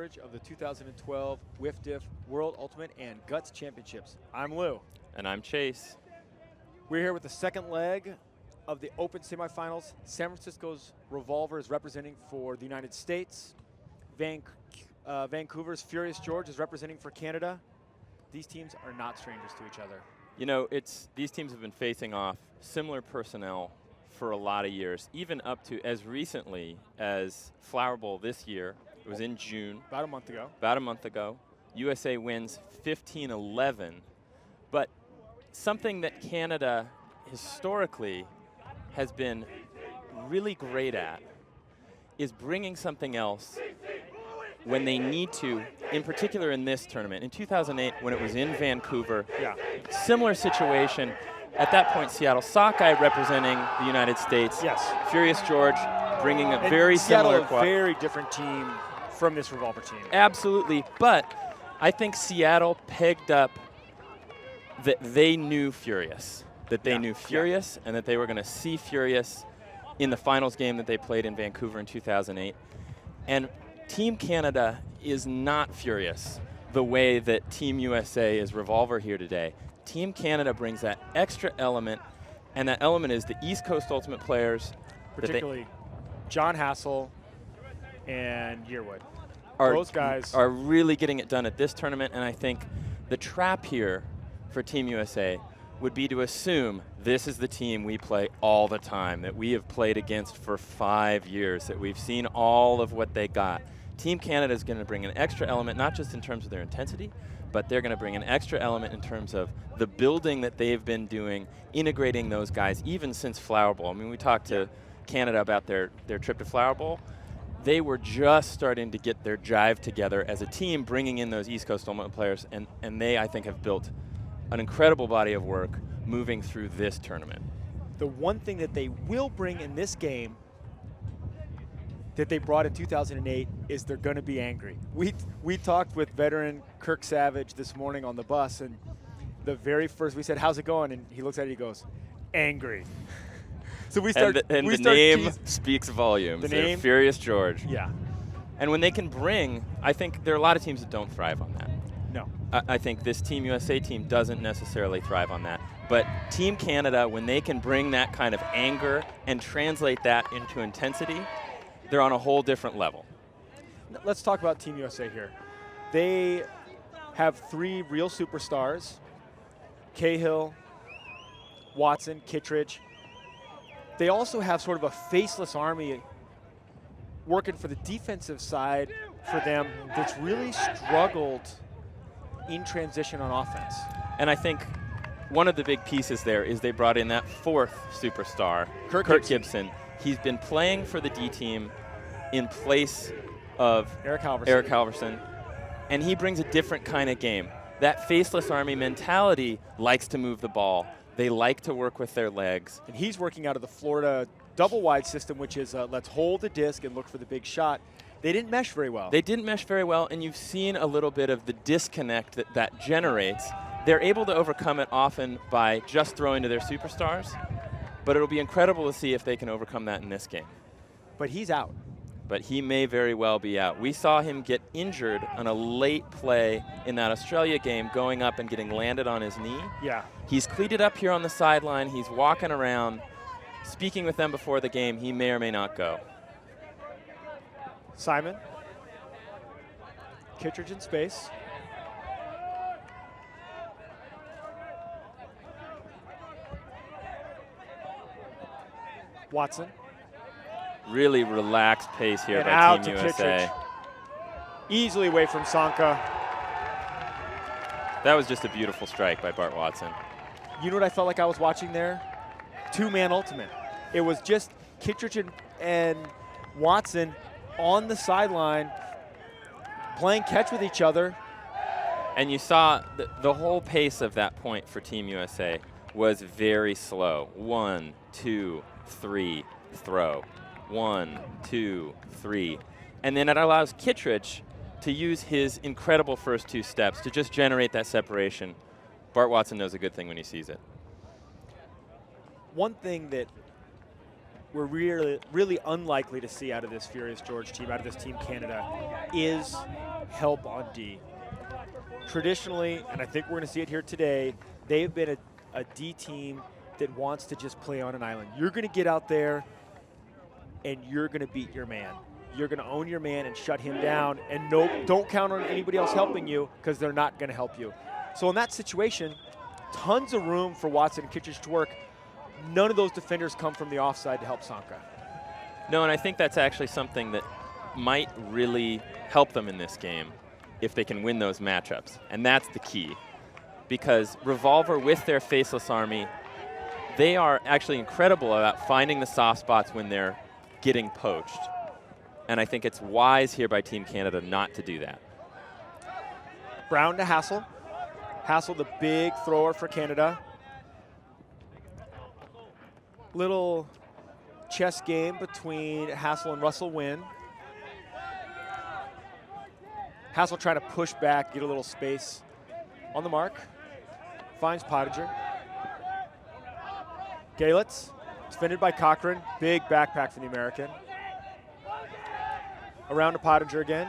coverage of the 2012 WIFDIF World Ultimate and Guts Championships. I'm Lou. And I'm Chase. We're here with the second leg of the Open semifinals. San Francisco's Revolver is representing for the United States. Vancouver's Furious George is representing for Canada. These teams are not strangers to each other. You know, these teams have been facing off similar personnel for a lot of years, even up to as recently as Flower Bowl this year. It was in June. About a month ago. About a month ago. USA wins 15-11. But something that Canada historically has been really great at is bringing something else when they need to, in particular in this tournament. In 2008, when it was in Vancouver, similar situation. At that point, Seattle Sockeye representing the United States. Yes. Furious George bringing a and very Seattle, similar a very different team from this Revolver team. Absolutely, but I think Seattle pegged up that they knew Furious. That they knew Furious and that they were going to see Furious in the finals game that they played in Vancouver in 2008. And Team Canada is not Furious the way that Team USA is Revolver here today. Team Canada brings that extra element, and that element is the East Coast Ultimate players. Particularly John Hassel and Yearwood. Those guys are really getting it done at this tournament, and I think the trap here for Team USA would be to assume this is the team we play all the time, that we have played against for 5 years, that we've seen all of what they got. Team Canada is going to bring an extra element, not just in terms of their intensity, but they're going to bring an extra element in terms of the building that they've been doing, integrating those guys, even since Flower Bowl. I mean, we talked to Canada about their trip to Flower Bowl. They were just starting to get their jive together as a team, bringing in those East Coast Ultimate players, and they, I think, have built an incredible body of work moving through this tournament. The one thing that they will bring in this game that they brought in 2008 is they're going to be angry. We talked with veteran Kirk Savage this morning on the bus, and the very first, we said, how's it going? And he looks at it, he goes, angry. So we start. And the name speaks volumes. The name? Furious George. Yeah. And when they can bring, I think there are a lot of teams that don't thrive on that. No. I think this Team USA team doesn't necessarily thrive on that. But Team Canada, when they can bring that kind of anger and translate that into intensity, they're on a whole different level. Let's talk about Team USA here. They have 3 real superstars: Cahill, Watson, Kittredge. They also have sort of a faceless army working for the defensive side for them that's really struggled in transition on offense. And I think one of the big pieces there is they brought in that 4th superstar, Kirk Gibson. He's been playing for the D team in place of Eric Halverson, and he brings a different kind of game. That faceless army mentality likes to move the ball. They like to work with their legs. And he's working out of the Florida double-wide system, which is let's hold the disc and look for the big shot. They didn't mesh very well. They didn't mesh very well, and you've seen a little bit of the disconnect that generates. They're able to overcome it often by just throwing to their superstars, but it'll be incredible to see if they can overcome that in this game. But he's out. But he may very well be out. We saw him get injured on a late play in that Australia game, going up and getting landed on his knee. Yeah. He's cleated up here on the sideline. He's walking around, speaking with them before the game. He may or may not go. Simon. Kittredge in space. Watson. Really relaxed pace here and by out Team to USA. Kittredge. Easily away from Sanka. That was just a beautiful strike by Bart Watson. You know what I felt like I was watching there? 2-man ultimate. It was just Kittredge and Watson on the sideline playing catch with each other. And you saw the whole pace of that point for Team USA was very slow. 1, 2, 3, throw. 1, 2, 3. And then it allows Kittredge to use his incredible first 2 steps to just generate that separation. Bart Watson knows a good thing when he sees it. One thing that we're really unlikely to see out of this Furious George team, out of this Team Canada, is help on D. Traditionally, and I think we're going to see it here today, they've been a D team that wants to just play on an island. You're going to get out there and you're going to beat your man. You're going to own your man and shut him down, and don't count on anybody else helping you because they're not going to help you. So in that situation, tons of room for Watson and Kittredge to work. None of those defenders come from the offside to help Sanka. No, and I think that's actually something that might really help them in this game if they can win those matchups. And that's the key. Because Revolver with their Faceless Army, they are actually incredible about finding the soft spots when they're getting poached. And I think it's wise here by Team Canada not to do that. Brown to Hassel. Hassel, the big thrower for Canada. Little chess game between Hassel and Russell Wynn. Hassel trying to push back, get a little space. On the mark, finds Pottinger. Galitz, defended by Cochran. Big backpack for the American. Around to Pottinger again.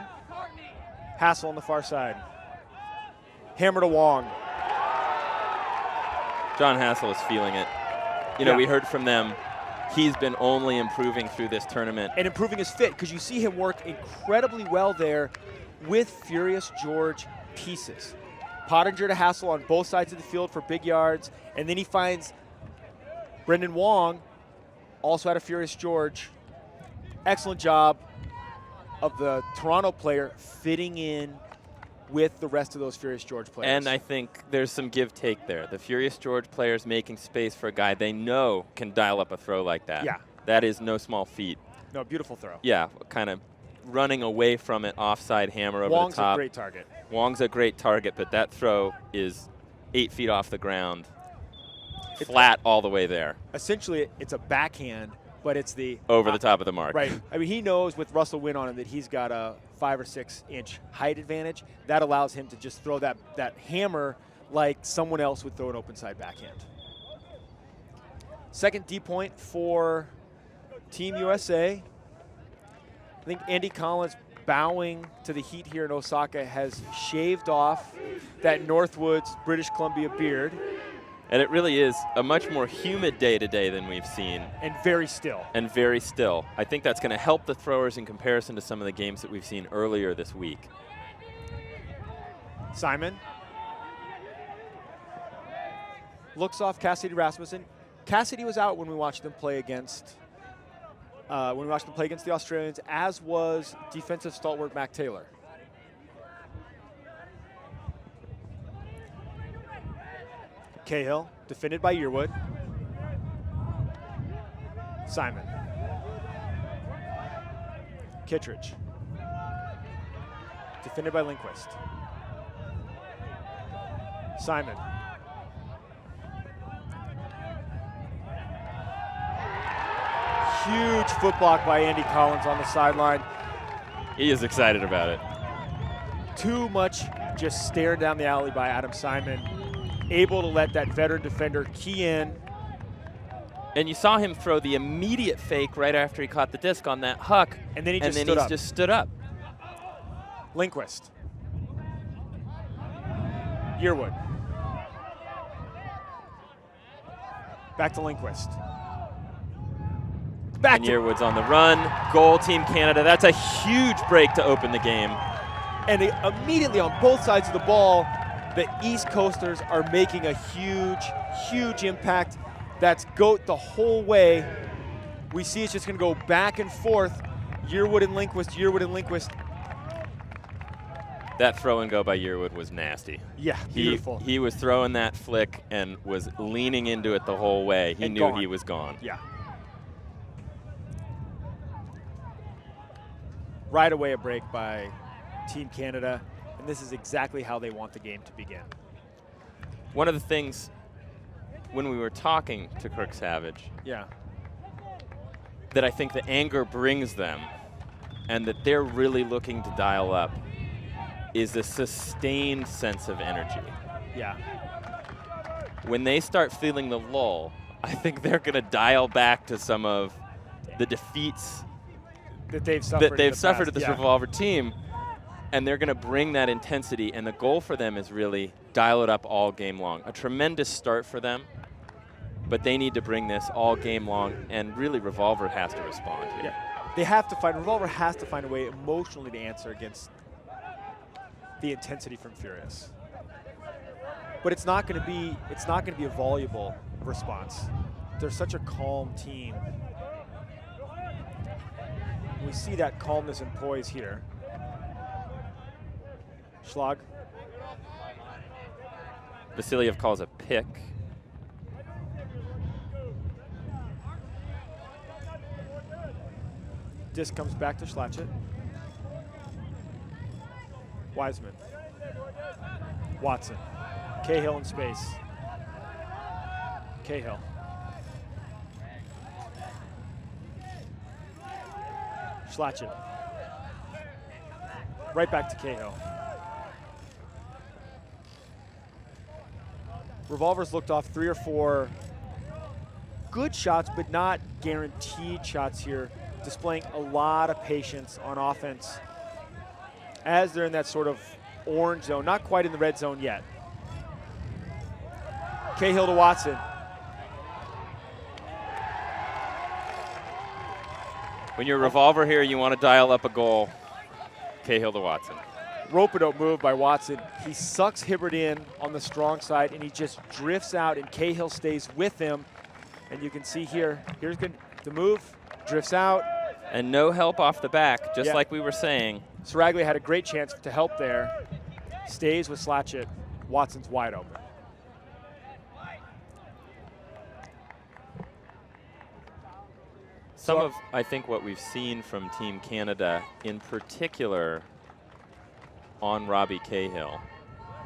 Hassel on the far side. Hammer to Wong. John Hassel is feeling it. You know, we heard from them. He's been only improving through this tournament. And improving his fit, because you see him work incredibly well there with Furious George pieces. Pottinger to Hassel on both sides of the field for big yards, and then he finds Brendan Wong, also out of Furious George. Excellent job of the Toronto player fitting in with the rest of those Furious George players. And I think there's some give-take there. The Furious George players making space for a guy they know can dial up a throw like that. Yeah. That is no small feat. No, beautiful throw. Yeah, kind of running away from it, offside hammer over Wong's the top. a great target. Wong's a great target, but that throw is 8 feet off the ground, flat all the way there. Essentially, it's a backhand, but it's the over the top of the mark. Right. I mean, he knows with Russell Wynn on him that he's got a 5 or 6 inch height advantage. That allows him to just throw that hammer like someone else would throw an open side backhand. Second D point for Team USA. I think Andy Collins bowing to the heat here in Osaka has shaved off that Northwoods British Columbia beard. And it really is a much more humid day today than we've seen. And very still. And very still. I think that's going to help the throwers in comparison to some of the games that we've seen earlier this week. Simon looks off Cassidy Rasmussen. Cassidy was out when we watched them play against the Australians, as was defensive stalwart Mac Taylor. Cahill, defended by Yearwood. Simon. Kittredge. Defended by Lindquist. Simon. Huge foot block by Andy Collins on the sideline. He is excited about it. Too much just staring down the alley by Adam Simon. Able to let that veteran defender key in. And you saw him throw the immediate fake right after he caught the disc on that huck. And then he just stood up. Lindquist. Yearwood. Back to Lindquist. And Yearwood's on the run. Goal, Team Canada. That's a huge break to open the game. And immediately on both sides of the ball, the East Coasters are making a huge, huge impact. That's GOAT the whole way. We see it's just going to go back and forth. Yearwood and Lindquist, Yearwood and Lindquist. That throw and go by Yearwood was nasty. Yeah, beautiful. He was throwing that flick and was leaning into it the whole way. He knew he was gone. Yeah. Right away a break by Team Canada, and this is exactly how they want the game to begin. One of the things when we were talking to Kirk Savage, that I think the anger brings them and that they're really looking to dial up is a sustained sense of energy. Yeah. When they start feeling the lull, I think they're going to dial back to some of the defeats that they've suffered at this Revolver team. And they're going to bring that intensity, and the goal for them is really dial it up all game long. A tremendous start for them, but they need to bring this all game long, and really Revolver has to respond here. Yeah. They have to find, Revolver has to find a way emotionally to answer against the intensity from Furious. But it's not going to be a voluble response. They're such a calm team. We see that calmness and poise here. Schlag. Vasiliev calls a pick. Disc comes back to Schlachet. Wiseman. Watson. Cahill in space. Cahill. Schlachet. Right back to Cahill. Revolver's looked off 3 or 4 good shots, but not guaranteed shots here, displaying a lot of patience on offense as they're in that sort of orange zone, not quite in the red zone yet. Cahill to Watson. When you're Revolver here, you want to dial up a goal. Cahill to Watson. Rope-a-dope move by Watson. He sucks Hibbert in on the strong side, and he just drifts out, and Cahill stays with him. And you can see here, here's good, the move, drifts out. And no help off the back, just like we were saying. Saraglia had a great chance to help there. Stays with Schlachet. Watson's wide open. Some of, I think, what we've seen from Team Canada, in particular on Robbie Cahill,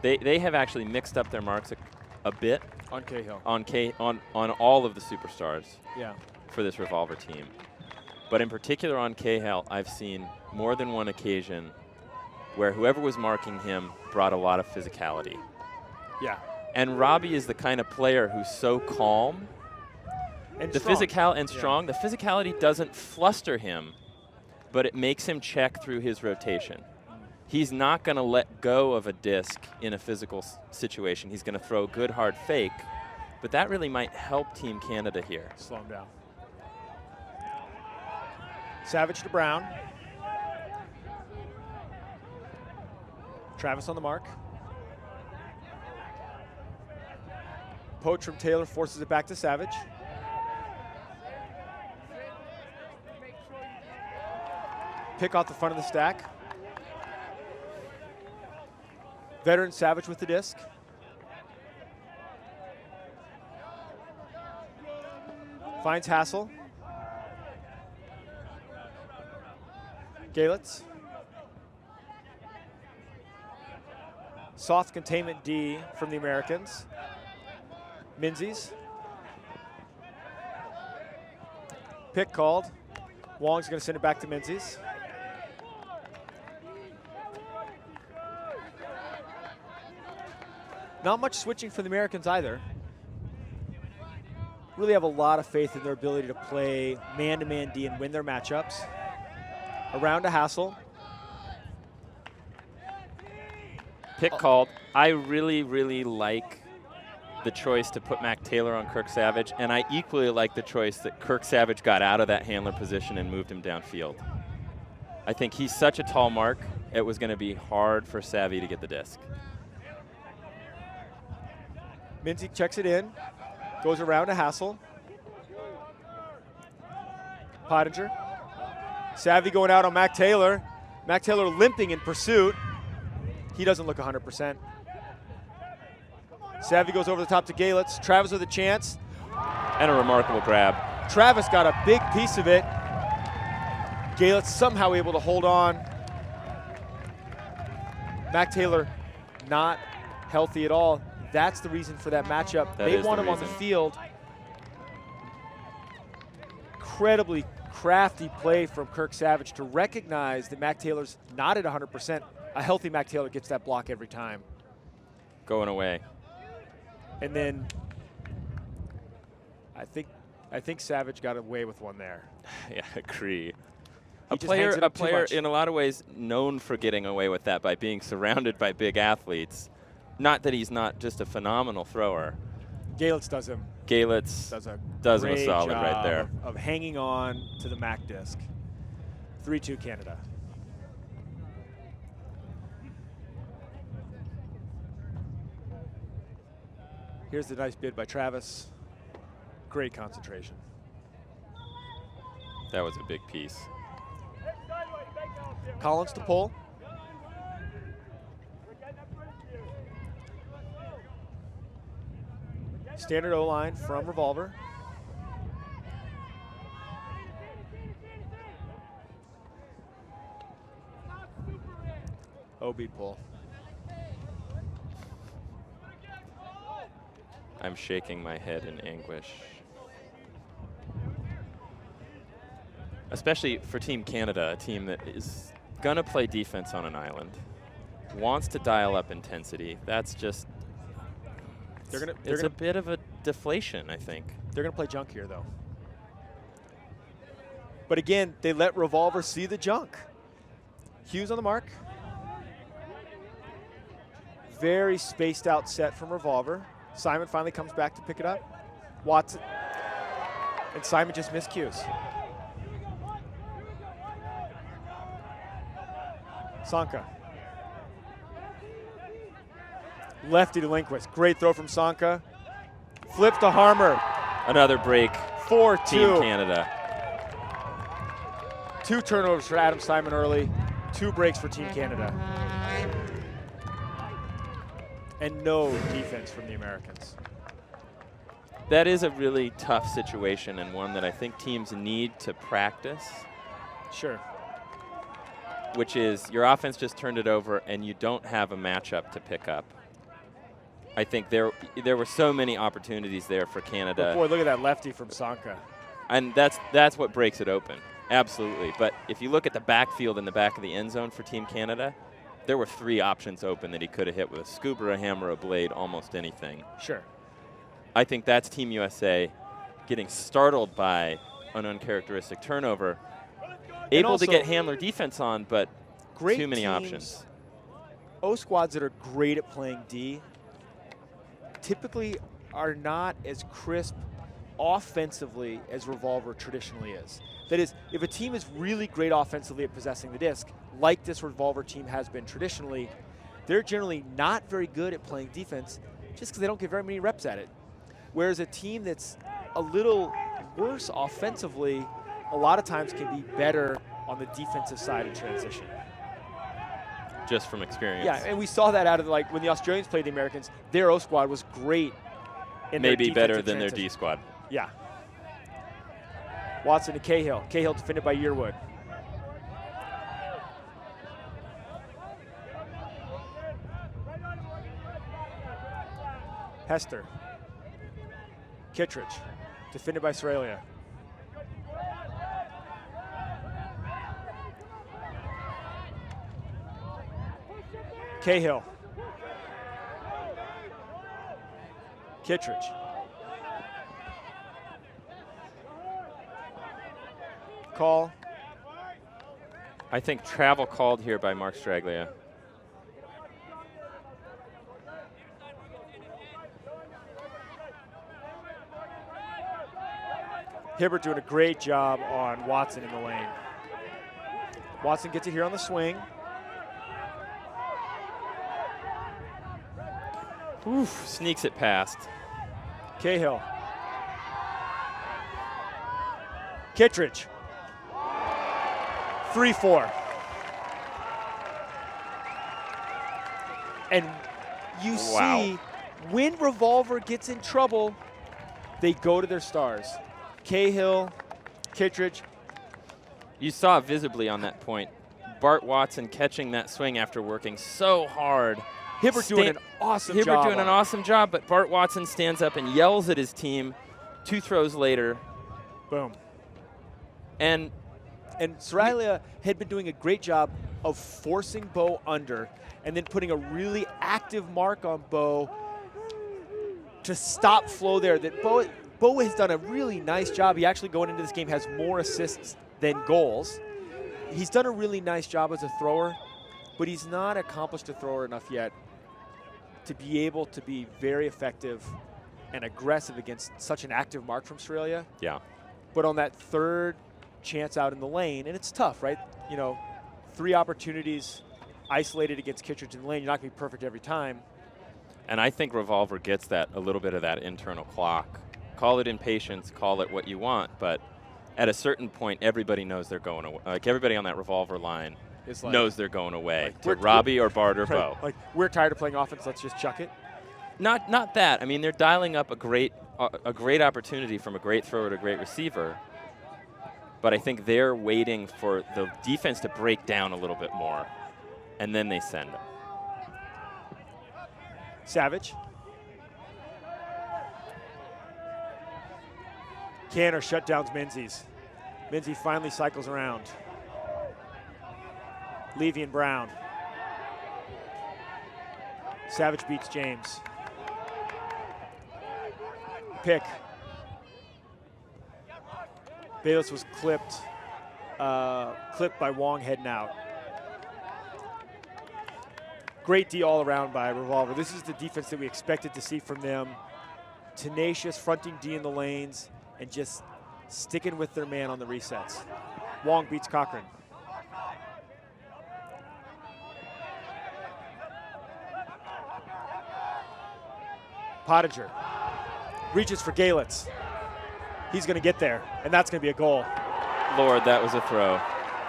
they have actually mixed up their marks a bit on Cahill. On all of the superstars for this Revolver team. But in particular on Cahill, I've seen more than one occasion where whoever was marking him brought a lot of physicality. Yeah. And Robbie is the kind of player who's so calm. And the strong. The physicality doesn't fluster him, but it makes him check through his rotation. He's not going to let go of a disc in a physical situation. He's going to throw a good hard fake, but that really might help Team Canada here. Slow him down. Savage to Brown. Travis on the mark. Poach from Taylor forces it back to Savage. Pick off the front of the stack. Veteran Savage with the disc. Finds Hassel. Galitz. Soft containment D from the Americans. Menzies. Pick called. Wong's going to send it back to Menzies. Not much switching for the Americans either. Really have a lot of faith in their ability to play man-to-man D and win their matchups. Around to Hassel. Pick called. I really, really like the choice to put Mac Taylor on Kirk Savage, and I equally like the choice that Kirk Savage got out of that handler position and moved him downfield. I think he's such a tall mark, it was going to be hard for Savvy to get the disc. Minzy checks it in, goes around to Hassel. Pottinger. Savvy going out on Mac Taylor. Mac Taylor limping in pursuit. He doesn't look 100%. Savvy goes over the top to Galitz. Travis with a chance. And a remarkable grab. Travis got a big piece of it. Galitz somehow able to hold on. Mac Taylor not healthy at all. That's the reason for that matchup. They want him on the field. Incredibly crafty play from Kirk Savage to recognize that Mac Taylor's not at 100%. A healthy Mac Taylor gets that block every time. Going away. And then I think Savage got away with one there. Yeah, agree. A player in a lot of ways known for getting away with that by being surrounded by big athletes. Not that he's not just a phenomenal thrower. Galitz does him. Galitz does him a solid right there. Of hanging on to the MAC disc. 3-2 Canada. Here's the nice bid by Travis. Great concentration. That was a big piece. Collins to pull. Standard O-line from Revolver. O-beat pull. I'm shaking my head in anguish. Especially for Team Canada, a team that is going to play defense on an island, wants to dial up intensity. That's just, it's a bit of a deflation, I think. They're going to play junk here, though. But again, they let Revolver see the junk. Hughes on the mark. Very spaced out set from Revolver. Simon finally comes back to pick it up. Watson. And Simon just miscues. Sanka. Lefty to Lindquist. Great throw from Sanka. Flip to Harmer. Another break. 4-2. Team Canada. 2 turnovers for Adam Simon early. 2 breaks for Team Canada. And no defense from the Americans. That is a really tough situation and one that I think teams need to practice. Sure. Which is your offense just turned it over and you don't have a matchup to pick up. I think there were so many opportunities there for Canada. But boy, look at that lefty from Sanka. And that's what breaks it open. Absolutely. But if you look at the backfield in the back of the end zone for Team Canada, there were 3 options open that he could have hit with a scuba, a hammer, a blade, almost anything. Sure. I think that's Team USA getting startled by an uncharacteristic turnover. Able to get handler defense on, but too many options. O squads that are great at playing D typically are not as crisp offensively as Revolver traditionally is. That is, if a team is really great offensively at possessing the disc, like this Revolver team has been traditionally, they're generally not very good at playing defense just because they don't get very many reps at it. Whereas a team that's a little worse offensively, a lot of times can be better on the defensive side in transition. Just from experience. Yeah, and we saw that out of like when the Australians played the Americans, their O squad was great in maybe their better than transition. their D squad. Yeah. Watson to Cahill. Cahill defended by Yearwood. Hester. Kittredge. Defended by Soralia. Cahill. Kittredge. Call. I think travel called here by Mark Straglia. Hibbert doing a great job on Watson in the lane. Watson gets it here on the swing. Oof, sneaks it past. Cahill. Kittredge. 3-4. And you see, when Revolver gets in trouble, they go to their stars. Cahill, Kittredge. You saw visibly on that point, Bart Watson catching that swing after working so hard. Hibbert doing an awesome job. Hibbert doing an awesome job, but Bart Watson stands up and yells at his team 2 throws later. Boom. And Soralia had been doing a great job of forcing Bo under and then putting a really active mark on Bo to stop flow there. That Bo has done a really nice job. He actually, going into this game, has more assists than goals. he's done a really nice job as a thrower, but he's not accomplished a thrower enough yet to be able to be very effective and aggressive against such an active mark from Australia. Yeah. But on that third chance out in the lane, and it's tough, right? 3 opportunities isolated against Kittredge in the lane. You're not going to be perfect every time. And I think Revolver gets that a little bit of that internal clock. Call it impatience, call it what you want, but at a certain point, everybody knows they're going away. Like everybody on that Revolver line knows they're going away to Robbie or Bart or Bo. Like, we're tired of playing offense, let's just chuck it. Not that. I mean, they're dialing up a great opportunity from a great thrower to a great receiver. But I think they're waiting for the defense to break down a little bit more, and then they send them. Savage. Canner shutdowns Menzies. Menzies finally cycles around. Levy and Brown. Savage beats James. Pick. Bayless was clipped by Wong heading out. Great D all around by Revolver. This is the defense that we expected to see from them. Tenacious, fronting D in the lanes, and just sticking with their man on the resets. Wong beats Cochran. Pottinger reaches for Galitz. He's going to get there, and that's going to be a goal. Lord, that was a throw.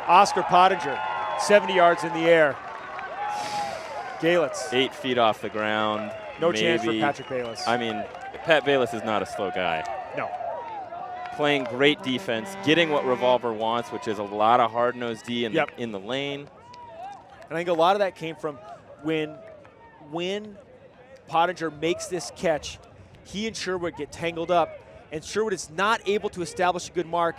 Oscar Pottinger, 70 yards in the air. Galitz. 8 feet off the ground. No chance for Patrick Bayless. I mean, Pat Bayless is not a slow guy. No. Playing great defense, getting what Revolver wants, which is a lot of hard-nosed D in the lane. And I think a lot of that came from when Pottinger makes this catch, he and Sherwood get tangled up, and Sherwood is not able to establish a good mark.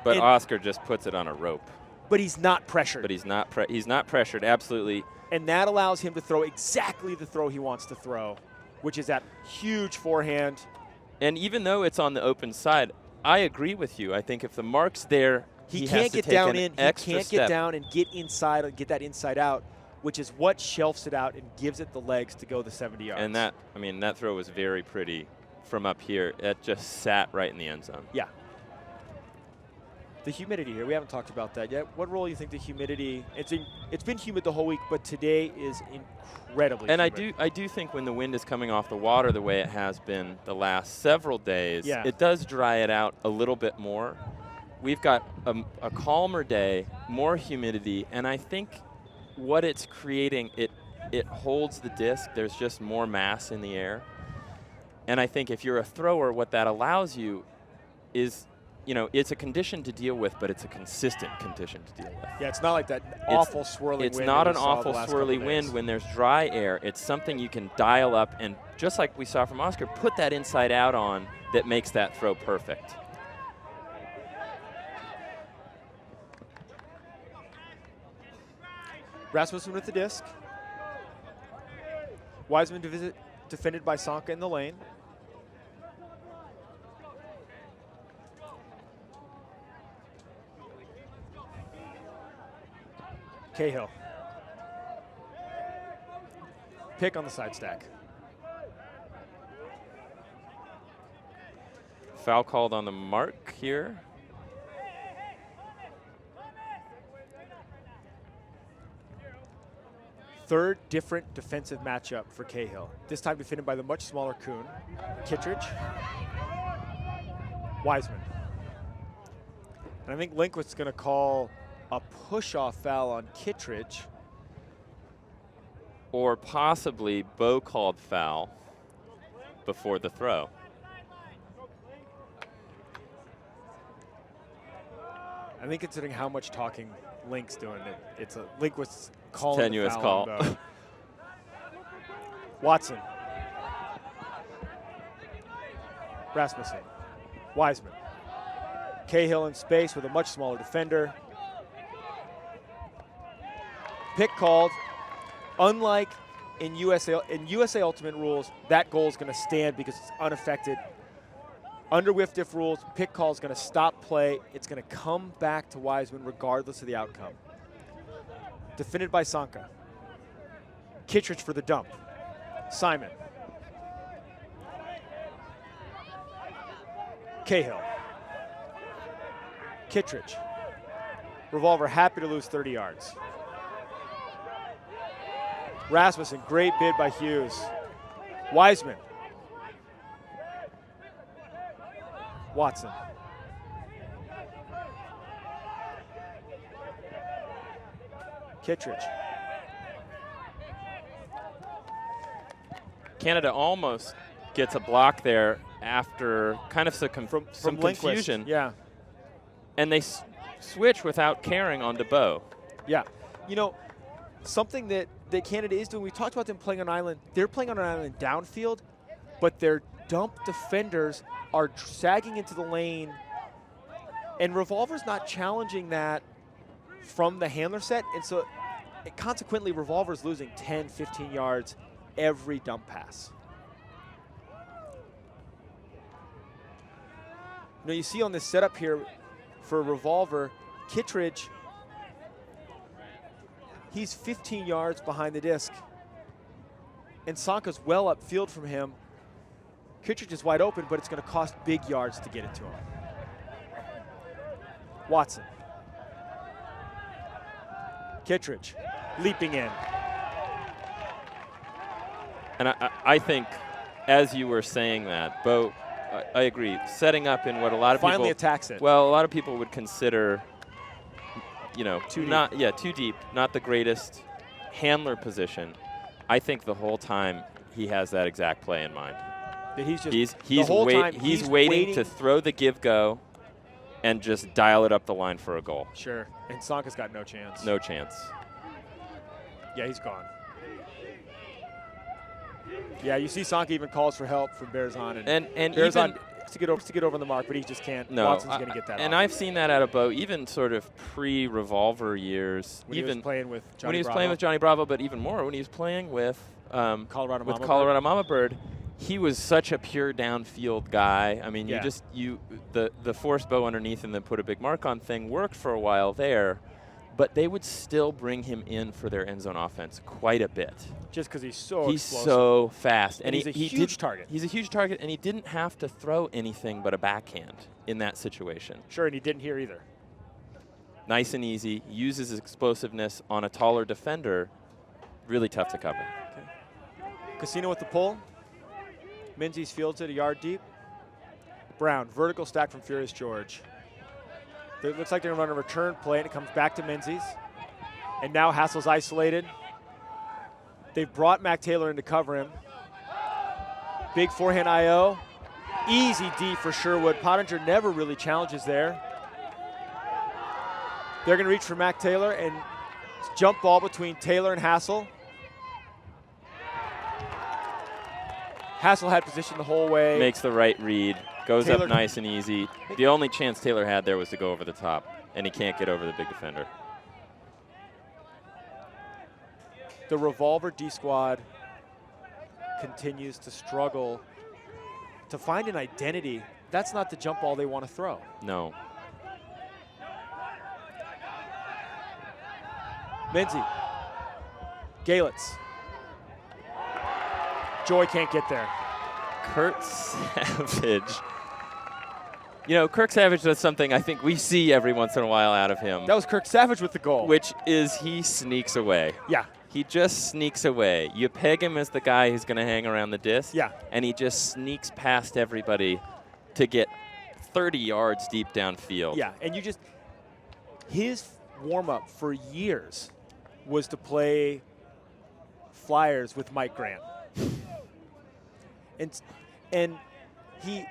But Oscar just puts it on a rope. But he's not pressured. But he's not pressured, absolutely. And that allows him to throw exactly the throw he wants to throw, which is that huge forehand. And even though it's on the open side, I agree with you. I think if the mark's there, he can't has to get take down an in. extra He can't step. get down and get inside, get that inside out, which is what shelves it out and gives it the legs to go the 70 yards. And that throw was very pretty from up here. It just sat right in the end zone. Yeah. The humidity here, we haven't talked about that yet. What role do you think the humidity, it's been humid the whole week, but today is incredibly and humid. I do think when the wind is coming off the water the way it has been the last several days, Yeah. it does dry it out a little bit more. We've got a calmer day, more humidity, and I think what it's creating, it holds the disc. There's just more mass in the air. And I think if you're a thrower, what that allows you is, it's a condition to deal with, but it's a consistent condition to deal with. Yeah, it's not like that awful swirling wind. It's not that an we saw awful the last swirly couple wind days. when there's dry air. It's something you can dial up and, just like we saw from Oscar, put that inside out on that makes that throw perfect. Rasmussen with the disc. Wiseman defended by Sonka in the lane. Cahill. Pick on the side stack. Foul called on the mark here. Third different defensive matchup for Cahill. This time defended by the much smaller Kuhn. Kittredge. Wiseman. And I think Linkwit's going to call a push-off foul on Kittredge. Or possibly Bo called foul before the throw. I think considering how much talking Link's doing, it's a Linkwit's calling Tenuous the call. foul on Bo. Watson. Rasmussen. Wiseman. Cahill in space with a much smaller defender. Pick called. Unlike in USA Ultimate rules, that goal is going to stand because it's unaffected Under whiff-diff rules, pick call is going to stop play. It's going to come back to Wiseman regardless of the outcome. Defended by Sanka. Kittredge for the dump. Simon. Cahill. Kittredge. Revolver happy to lose 30 yards. Rasmussen, great bid by Hughes. Wiseman. Watson. Kittredge. Canada almost gets a block there after kind of some confusion. Yeah. And they switch without caring on DeBow. Yeah. You know, something that Canada is doing, we talked about them playing on island. They're playing on an island downfield, but their dump defenders are sagging into the lane, and Revolver's not challenging that from the handler set, and so consequently Revolver's losing 10, 15 yards every dump pass. You know, you see on this setup here for Revolver, Kittredge, he's 15 yards behind the disc, and Sanka's well upfield from him. Kittredge is wide open, but it's going to cost big yards to get it to him. Watson. Kittredge leaping in. And I think, as you were saying that, Bo, I agree. Setting up in what a lot of Finally people attacks it. Well, a lot of people would consider, you know, too deep, not the greatest handler position. I think the whole time he has that exact play in mind. That he's just he's waiting to throw the give-go and just dial it up the line for a goal. Sure, and Sanka's got no chance. No chance. Yeah, he's gone. Yeah, you see Sanka even calls for help from Bearzon. And Bearzon even to get over the mark, but he just can't. No, Watson's going to get that and off. I've seen that out of Bo, even sort of pre-Revolver years. When even he was playing with Johnny when he was Bravo. playing with Johnny Bravo, but even more when he was playing with Colorado Mama Bird. He was such a pure downfield guy. I mean, Yeah. the force bow underneath and then put a big mark on thing worked for a while there, but they would still bring him in for their end zone offense quite a bit. Just because he's so explosive. So fast. And he's a huge target. He's a huge target, and he didn't have to throw anything but a backhand in that situation. Sure, and he didn't here either. Nice and easy, uses his explosiveness on a taller defender, really tough to cover. Okay. Casino with the pull. Menzies fields it a yard deep. Brown, vertical stack from Furious George. It looks like they're going to run a return play, and it comes back to Menzies. And now Hassel's isolated. They've brought Mac Taylor in to cover him. Big forehand I.O. Easy D for Sherwood. Pottinger never really challenges there. They're going to reach for Mac Taylor, and jump ball between Taylor and Hassel. Hassel had position the whole way. Makes the right read, goes Taylor up nice and easy. The only chance Taylor had there was to go over the top, and he can't get over the big defender. The Revolver D squad continues to struggle to find an identity. That's not the jump ball they want to throw. No. Menzie. Galitz. Joy can't get there. Kurt Savage. You know, Kirk Savage does something I think we see every once in a while out of him. That was Kirk Savage with the goal. Which is he sneaks away. Yeah. He just sneaks away. You peg him as the guy who's going to hang around the disc. Yeah. And he just sneaks past everybody to get 30 yards deep downfield. Yeah, and his warm-up for years was to play Flyers with Mike Grant. And he's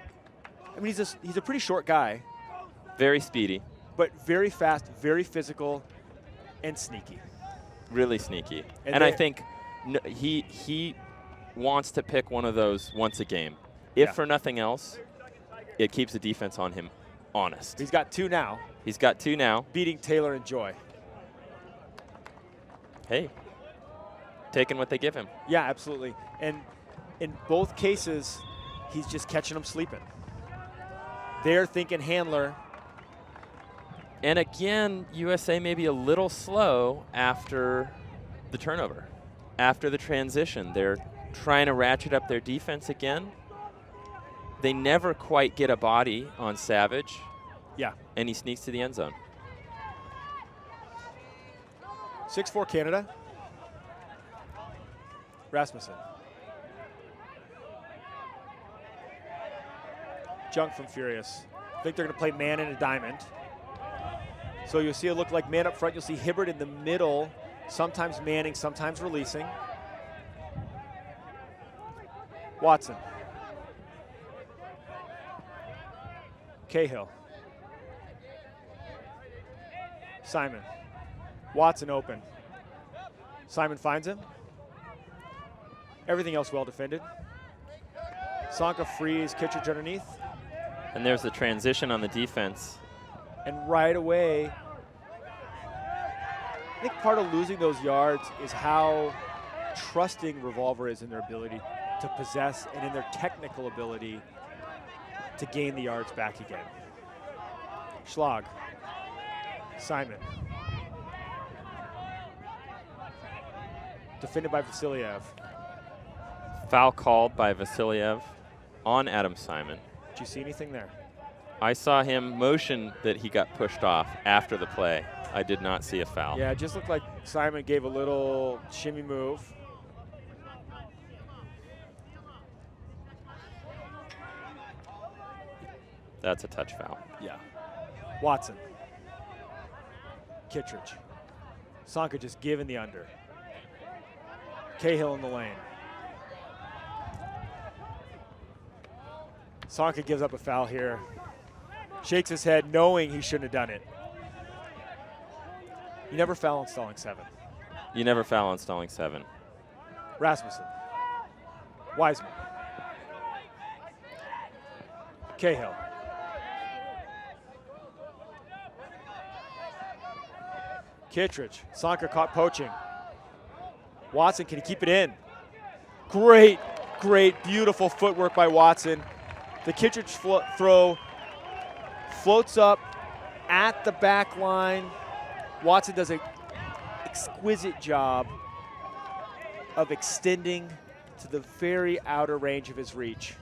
a pretty short guy. Very speedy. But very fast, very physical, and sneaky. Really sneaky. And I think he wants to pick one of those once a game. If for nothing else, it keeps the defense on him honest. He's got two now. He's got two now. Beating Taylor and Joy. Hey, taking what they give him. Yeah, absolutely. And in both cases, he's just catching them sleeping. They're thinking handler. And again, USA may be a little slow after the turnover, after the transition. They're trying to ratchet up their defense again. They never quite get a body on Savage. Yeah. And he sneaks to the end zone. 6-4 Canada. Rasmussen. Junk from Furious. I think they're going to play man in a diamond. So you'll see it look like man up front. You'll see Hibbert in the middle, sometimes manning, sometimes releasing. Watson. Cahill. Simon. Watson open. Simon finds him. Everything else well defended. Sonka frees Kittredge underneath. And there's the transition on the defense. And right away, I think part of losing those yards is how trusting Revolver is in their ability to possess and in their technical ability to gain the yards back again. Schlag. Simon. Defended by Vasiliev. Foul called by Vasiliev on Adam Simon. Did you see anything there? I saw him motion that he got pushed off after the play. I did not see a foul. Yeah, it just looked like Simon gave a little shimmy move. That's a touch foul. Yeah. Watson. Kittredge. Sonka just giving the under. Cahill in the lane. Sonka gives up a foul here. Shakes his head knowing he shouldn't have done it. You never foul on stalling 7. You never foul on stalling 7. Rasmussen. Wiseman. Cahill. Kittredge. Sonka caught poaching. Watson, can he keep it in? Great, beautiful footwork by Watson. The Kittredge throw floats up at the back line. Watson does an exquisite job of extending to the very outer range of his reach.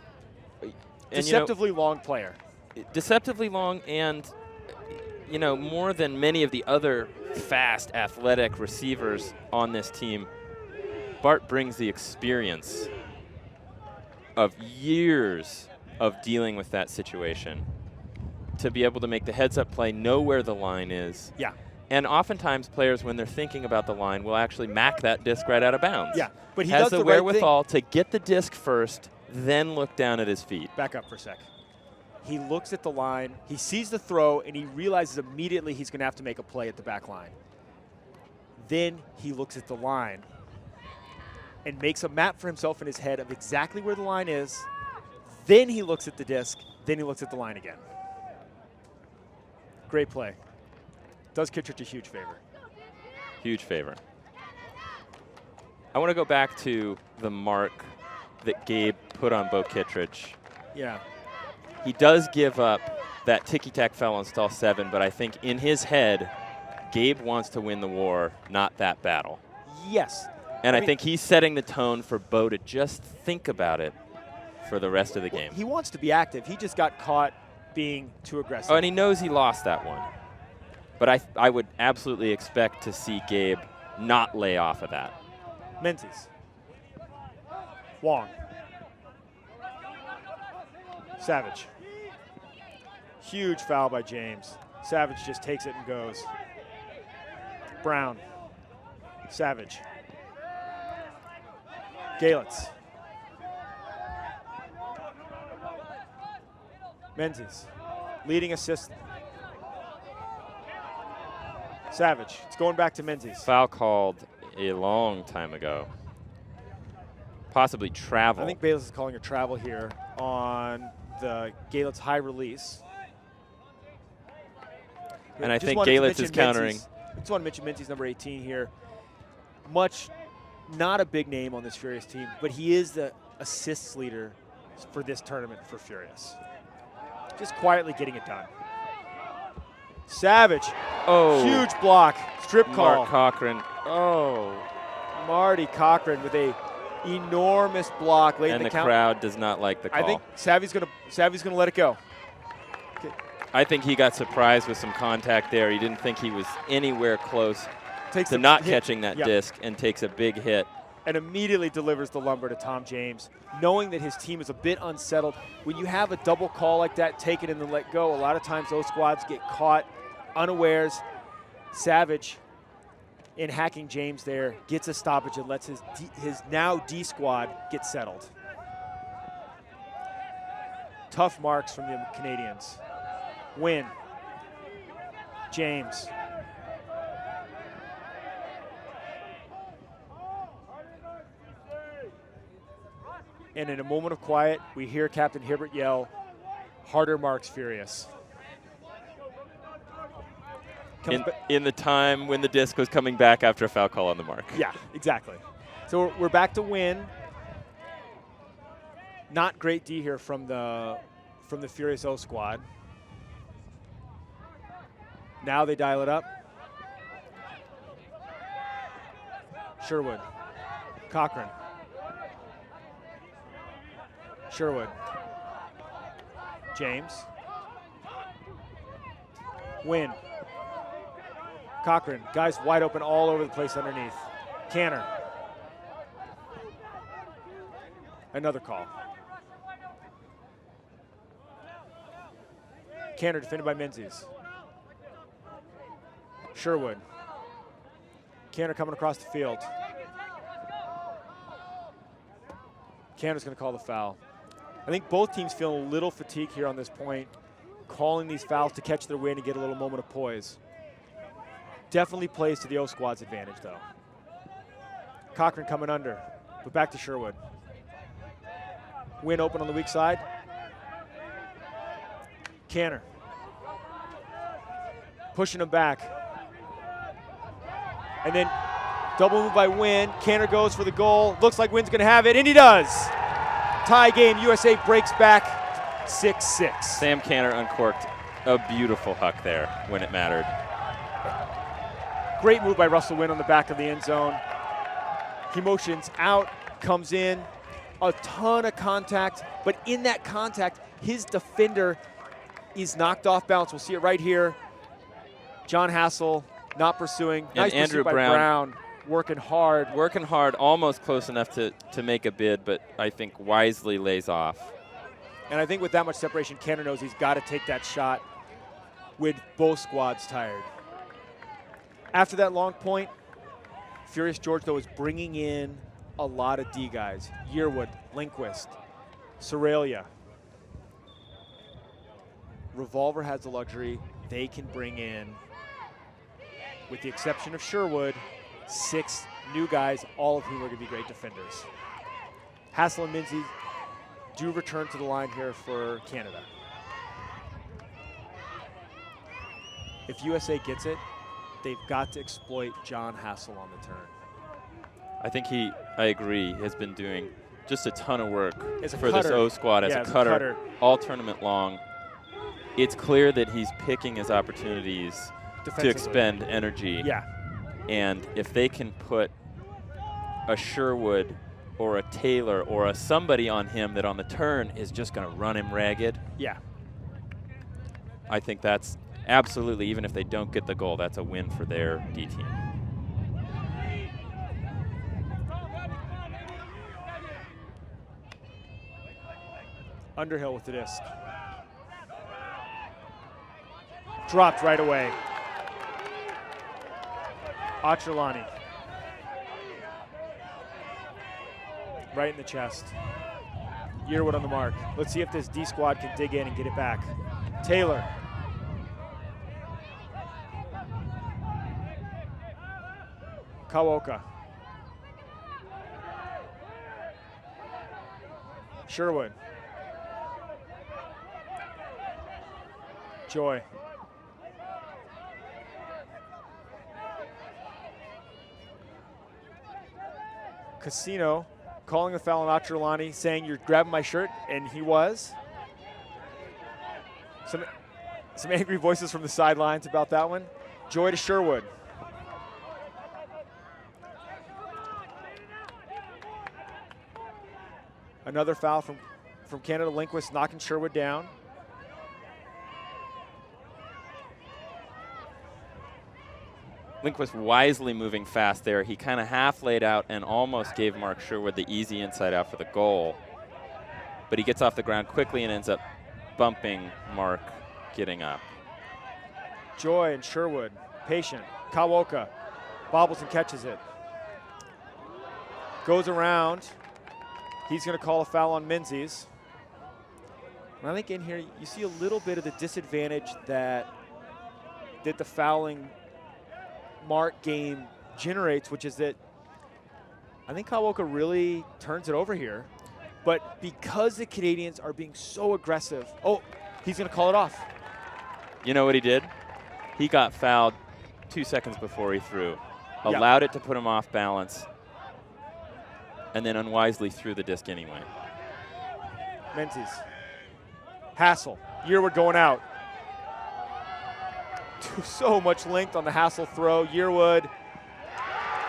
And deceptively long player. Deceptively long, and more than many of the other fast, athletic receivers on this team, Bart brings the experience of years of dealing with that situation to be able to make the heads-up play, know where the line is. Yeah. And oftentimes players, when they're thinking about the line, will actually mack that disc right out of bounds. Yeah, but he has does the the right wherewithal to get the disc first, then look down at his feet. Back up for a sec. He looks at the line, he sees the throw, and he realizes immediately he's going to have to make a play at the back line. Then he looks at the line and makes a map for himself in his head of exactly where the line is. Then he looks at the disc, then he looks at the line again. Great play. Does Kittredge a huge favor. Huge favor. I want to go back to the mark that Gabe put on Bo Kittredge. Yeah. He does give up that ticky-tack foul on stall 7, but I think in his head, Gabe wants to win the war, not that battle. Yes. And I think he's setting the tone for Bo to just think about it for the rest of the game. He wants to be active. He just got caught being too aggressive. Oh, and he knows he lost that one. But I would absolutely expect to see Gabe not lay off of that. Menzies. Wong. Savage. Huge foul by James. Savage just takes it and goes. Brown. Savage. Galitz. Menzies. Leading assist. Savage. It's going back to Menzies. Foul called a long time ago. Possibly travel. I think Bayless is calling a travel here on the Galitz high release. And I think Galitz is countering. I just want to mention Menzies, number 18 here. Not a big name on this Furious team, but he is the assists leader for this tournament for Furious. just quietly getting it done. Savage, Oh, huge block, strip call. Mark Cochran. Oh, Marty Cochran with a enormous block late in And the the count. crowd does not like the call. I think Savvy's gonna let it go. I think he got surprised with some contact there. He didn't think he was anywhere close Takes to the not hit. catching that Yeah. disc and takes a big hit. And immediately delivers the lumber to Tom James, knowing that his team is a bit unsettled. When you have a double call like that, take it and then let go, a lot of times those squads get caught unawares. Savage, in hacking James there, gets a stoppage and lets his now D squad get settled. Tough marks from the Canadians. Win. James. And in a moment of quiet, we hear Captain Hibbert yell, "Harder marks, Furious." In the time when the disc was coming back after a foul call on the mark. Yeah, exactly. So we're back to win. Not great D here from the Furious O squad. Now they dial it up. Sherwood. Cochran. Sherwood. James. Win. Cochran. Guys wide open all over the place underneath. Canner. Another call. Canner defended by Menzies. Sherwood. Canner coming across the field. Canner's going to call the foul. I think both teams feel a little fatigued here on this point, calling these fouls to catch their wind and get a little moment of poise. Definitely plays to the O squad's advantage, though. Cochran coming under, but back to Sherwood. Win open on the weak side. Canner. Pushing him back. And then double move by Wynn. Canner goes for the goal. Looks like Wynn's going to have it, and he does. Tie game. USA breaks back 6-6. Sam Canner uncorked a beautiful huck there when it mattered. Great move by Russell Wynn on the back of the end zone. He motions out, comes in. A ton of contact, but in that contact, his defender is knocked off balance. We'll see it right here. John Hassel not pursuing. And Nice Andrew pursuit by Brown. Working hard. Working hard, almost close enough to make a bid, but I think wisely lays off. And I think with that much separation, Canner knows he's got to take that shot with both squads tired. After that long point, Furious George, though, is bringing in a lot of D guys. Yearwood, Lindquist, Soralia. Revolver has the luxury. They can bring in, with the exception of Sherwood, 6 new guys, all of whom are going to be great defenders. Hassel and Minzy do return to the line here for Canada. If USA gets it, they've got to exploit John Hassel on the turn. I think I agree, has been doing just a ton of work As a for cutter. this O squad as Yeah, a as a cutter, cutter. all tournament long. It's clear that he's picking his opportunities to Defensively. expend energy. Yeah. And if they can put a Sherwood or a Taylor or a somebody on him that on the turn is just going to run him ragged, Yeah. I think that's absolutely, even if they don't get the goal, that's a win for their D team. Underhill with the disc. Dropped right away. Achrelani. Right in the chest. Yearwood on the mark. Let's see if this D squad can dig in and get it back. Taylor. Kawoka. Sherwood. Joy. Casino calling a foul on Achrelani, saying, "You're grabbing my shirt," and he was. Some angry voices from the sidelines about that one. Joy to Sherwood. Another foul from Canada. Lindquist knocking Sherwood down. Lindquist wisely moving fast there. He kind of half laid out and almost gave Mark Sherwood the easy inside out for the goal. But he gets off the ground quickly and ends up bumping Mark getting up. Joy and Sherwood, patient. Kawoka bobbles and catches it. Goes around. He's going to call a foul on Menzies. And I think in here you see a little bit of the disadvantage that the fouling Mark game generates, which is that I think Kawoka really turns it over here. But because the Canadians are being so aggressive, he's going to call it off. You know what he did? He got fouled 2 seconds before he threw. Allowed it to put him off balance, and then unwisely threw the disc anyway. Menzies. Hassel. Yearwood going out. So much length on the Hassel throw. Yearwood,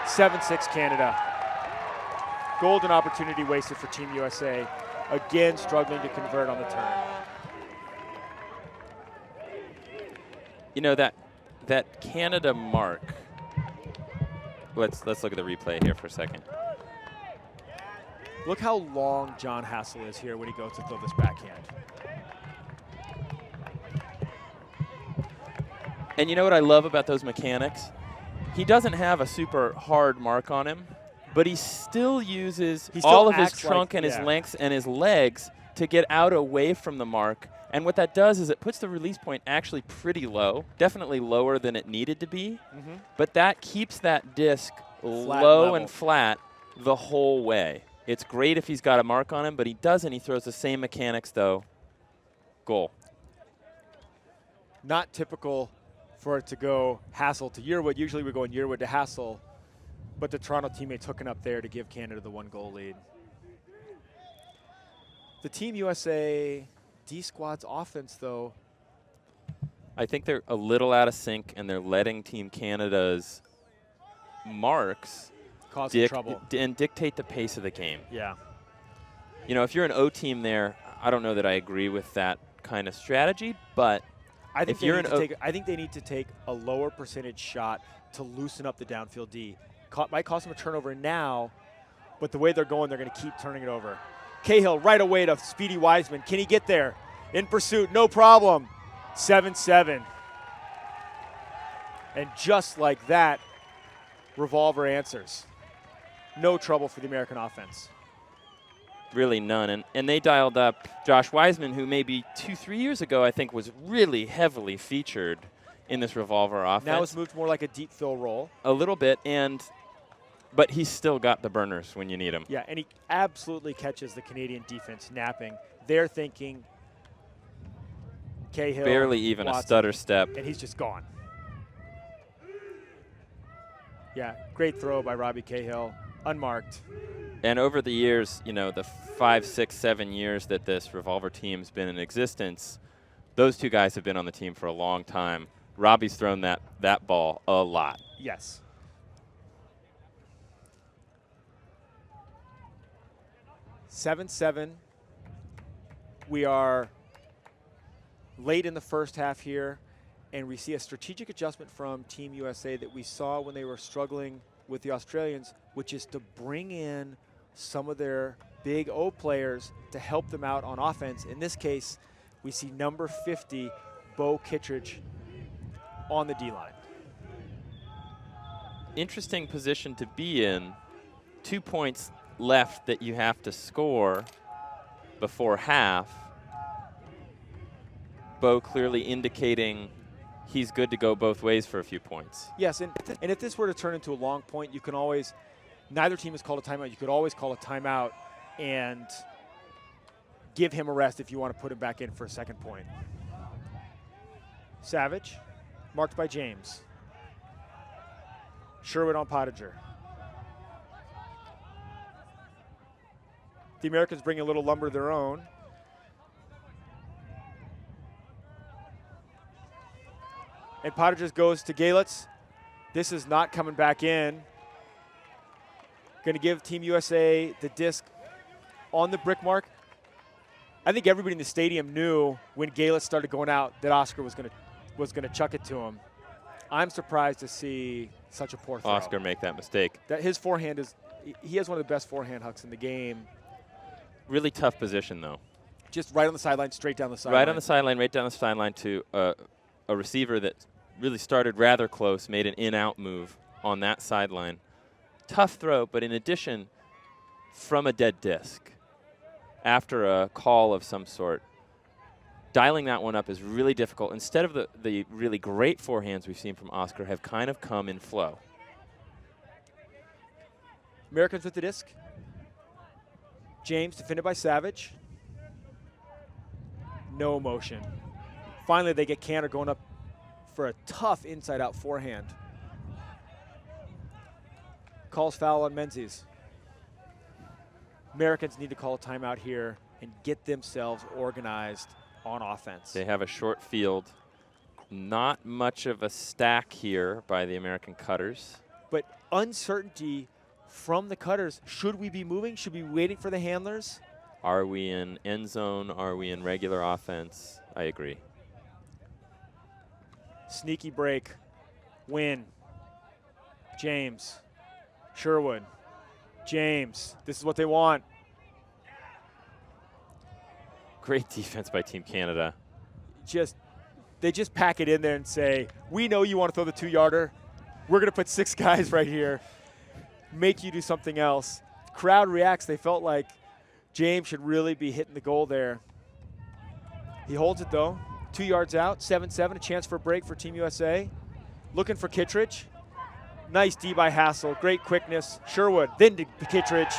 7-6 Canada. Golden opportunity wasted for Team USA. Again, struggling to convert on the turn. You know, that Canada mark, let's look at the replay here for a second. Look how long John Hassel is here when he goes to throw this backhand. And you know what I love about those mechanics? He doesn't have a super hard mark on him, but he still uses all of his trunk and his lengths and his legs to get out away from the mark. And what that does is it puts the release point actually pretty low, definitely lower than it needed to be, but that keeps that disc low and flat the whole way. It's great if he's got a mark on him, but he doesn't. He throws the same mechanics, though. Goal. Not typical for it to go Hassel to Yearwood. Usually we go in Yearwood to Hassel, but the Toronto teammates hooking up there to give Canada the 1-goal lead. The Team USA D squad's offense, though, I think they're a little out of sync, and they're letting Team Canada's marks cause trouble and dictate the pace of the game. Yeah. You know, if you're an O team there, I don't know that I agree with that kind of strategy, but I think if you're I think they need to take a lower percentage shot to loosen up the downfield D. Might cost them a turnover now, but the way they're going, they're going to keep turning it over. Cahill right away to Speedy Wiseman. Can he get there? In pursuit, no problem. 7-7. And just like that, Revolver answers. No trouble for the American offense. Really none. And they dialed up Josh Wiseman, who maybe 2-3 years ago I think was really heavily featured in this Revolver offense. Now it's moved more like a deep fill role. A little bit, but he's still got the burners when you need them. Yeah, and he absolutely catches the Canadian defense napping. They're thinking Cahill, barely even Watson, a stutter step. and he's just gone. Yeah, great throw by Robbie Cahill, unmarked. And over the years, you know, the 5, 6, 7 years that this Revolver team's been in existence, those two guys have been on the team for a long time. Robbie's thrown that ball a lot. Yes. (7-7). We are late in the first half here, and we see a strategic adjustment from Team USA that we saw when they were struggling with the Australians, which is to bring in some of their big O players to help them out on offense. In this case, we see number 50, Bo Kittredge, on the D-line. Interesting position to be in. 2 points left that you have to score before half. Bo clearly indicating he's good to go both ways for a few points. Yes, and if this were to turn into a long point, you can always, neither team has called a timeout, you could always call a timeout and give him a rest if you want to put him back in for a second point. Savage, marked by James. Sherwood on Pottinger. The Americans bring a little lumber of their own. And Pottenger goes to Galitz. This is not coming back in. Going to give Team USA the disc on the brick mark. I think everybody in the stadium knew when Galitz started going out that Oscar was going to chuck it to him. I'm surprised to see such a poor throw. Oscar make that mistake. That his forehand is, he has one of the best forehand hooks in the game. Really tough position, though. Just right on the sideline, straight down the sideline. Right on the sideline, right down the sideline to a receiver that really started rather close, made an in-out move on that sideline. Tough throw, but in addition, from a dead disc, after a call of some sort, dialing that one up is really difficult. Instead of the really great forehands we've seen from Oscar have kind of come in flow. Americans with the disc. James defended by Savage. No motion. Finally, they get Cantor going up for a tough inside-out forehand. Calls foul on Menzies. Americans need to call a timeout here and get themselves organized on offense. They have a short field. Not much of a stack here by the American cutters. But uncertainty from the cutters. Should we be moving? Should we be waiting for the handlers? Are we in end zone? Are we in regular offense? I agree. Sneaky break. Win. James. Sherwood. James. This is what they want. Great defense by Team Canada. They just pack it in there and say, we know you want to throw the 2-yarder. We're going to put 6 guys right here. Make you do something else. Crowd reacts. They felt like James should really be hitting the goal there. He holds it, though. 2 yards out, 7-7, a chance for a break for Team USA. Looking for Kittredge. Nice D by Hassel, great quickness. Sherwood, then to Kittredge.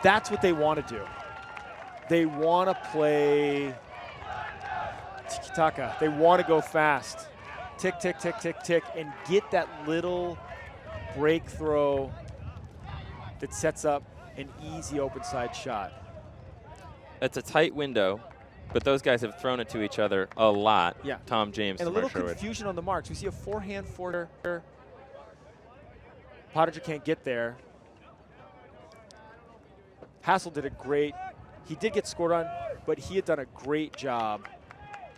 That's what they want to do. They want to play tiki-taka. They want to go fast. Tick, tick, tick, tick, tick, and get that little break throw that sets up an easy open side shot. It's a tight window, but those guys have thrown it to each other a lot. Yeah. Tom James and and a little Sherwood. Confusion on the marks. We see a forehand for Pottenger can't get there. Hassel did a great, he did get scored on, but he had done a great job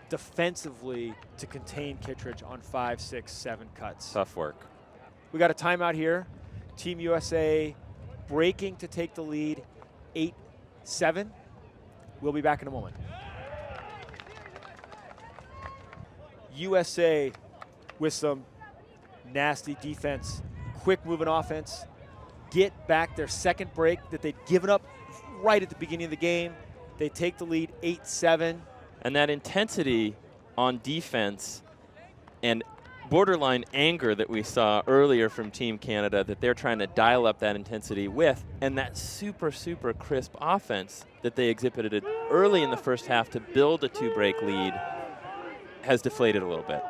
defensively to contain Kittredge on 5, 6, 7 cuts. Tough work. We got a timeout here. Team USA breaking to take the lead, 8-7. We'll be back in a moment. USA with some nasty defense, quick moving offense, get back their second break that they'd given up right at the beginning of the game. They take the lead 8-7. And that intensity on defense and borderline anger that we saw earlier from Team Canada that they're trying to dial up that intensity with, and that super, super crisp offense that they exhibited early in the first half to build a 2-break lead has deflated a little bit.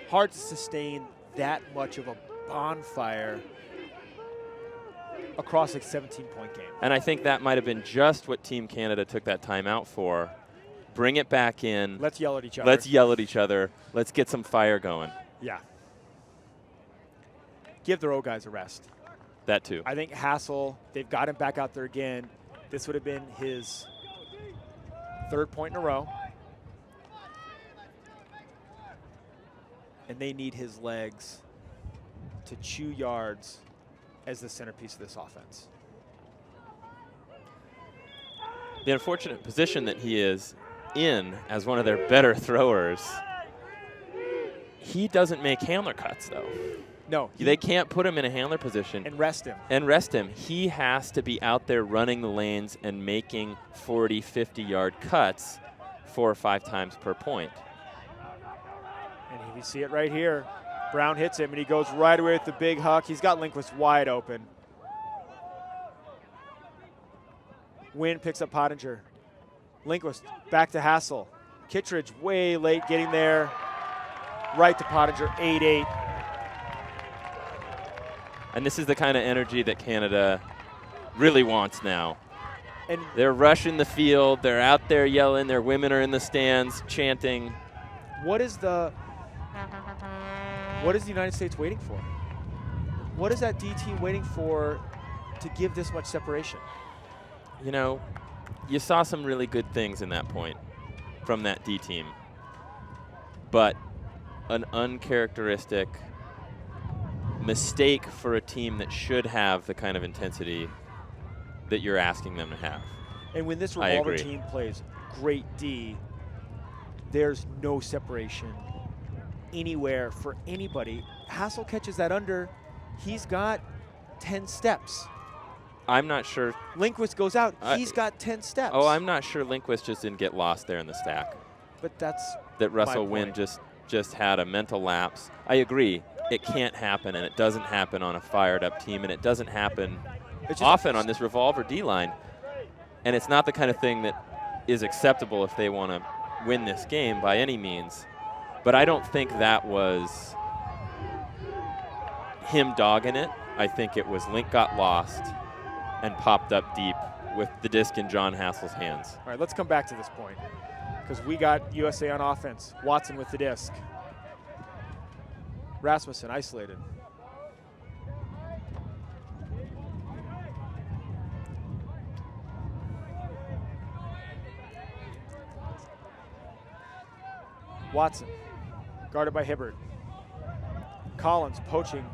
Hard to sustain that much of a bonfire across a 17-point game. And I think that might have been just what Team Canada took that timeout for. Bring it back in. Let's yell at each other. Let's yell at each other. Let's get some fire going. Yeah. Give their old guys a rest. That too. I think Hassel, they've got him back out there again. This would have been his 3rd point in a row. And they need his legs to chew yards as the centerpiece of this offense. The unfortunate position that he is in as one of their better throwers, he doesn't make handler cuts, though. No. They can't put him in a handler position. And rest him. He has to be out there running the lanes and making 40, 50-yard cuts 4 or 5 times per point. And we see it right here. Brown hits him, and he goes right away with the big huck. He's got Lindquist wide open. Wynn picks up Pottenger. Lindquist back to Hassel. Kittredge way late getting there. Right to Pottenger, 8-8. And this is the kind of energy that Canada really wants now. And they're rushing the field. They're out there yelling. Their women are in the stands chanting. what is the United States waiting for? What is that D team waiting for to give this much separation? You know, you saw some really good things in that point from that D team, but an uncharacteristic mistake for a team that should have the kind of intensity that you're asking them to have. And when this revolver team plays great D, there's no separation anywhere for anybody. Hassel catches that under. He's got 10 steps. I'm not sure. Lindquist goes out. He's got 10 steps. Oh, I'm not sure Lindquist just didn't get lost there in the stack. But that's that Russell my Wynn point. just had a mental lapse. I agree. It can't happen, and it doesn't happen on a fired-up team, and it doesn't happen often on this revolver D-line. And it's not the kind of thing that is acceptable if they want to win this game by any means. But I don't think that was him dogging it. I think it was Link got lost and popped up deep with the disc in John Hassel's hands. All right, let's come back to this point because we got USA on offense. Watson with the disc. Rasmussen isolated. Watson, guarded by Hibbert. Collins poaching.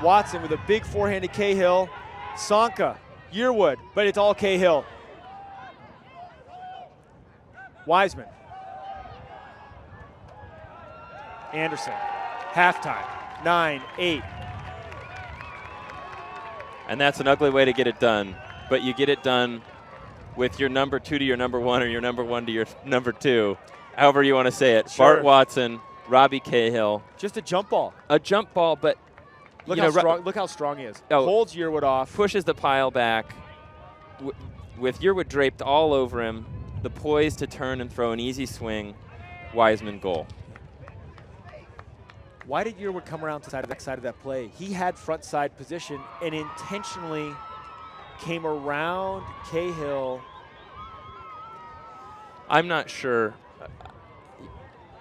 Watson with a big forehand to Cahill. Sonka, Yearwood, but it's all Cahill. Wiseman. Anderson. Halftime, 9-8. And that's an ugly way to get it done, but you get it done with your number 2 to your number 1 or your number 1 to your number 2, however you want to say it. Sure. Bart Watson, Robbie Cahill. Just a jump ball. A jump ball, but look, look how strong he is. Oh, holds Yearwood off. Pushes the pile back with Yearwood draped all over him. The poise to turn and throw an easy swing. Wiseman goal. Why did Yearwood come around to the back side of that play? He had front side position and intentionally came around Cahill. I'm not sure.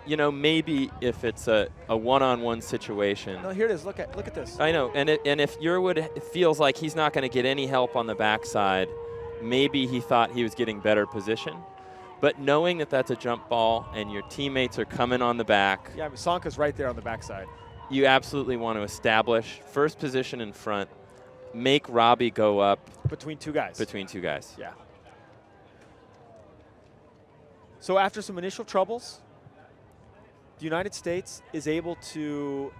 You know, maybe if it's a one-on-one situation. No, here it is. Look at this. I know, and if Yearwood feels like he's not going to get any help on the backside, maybe he thought he was getting better position. But knowing that that's a jump ball and your teammates are coming on the back. Yeah, I mean, Sonka's right there on the backside. You absolutely want to establish first position in front, make Robbie go up. Between two guys. Between two guys. Yeah. So after some initial troubles, the United States is able to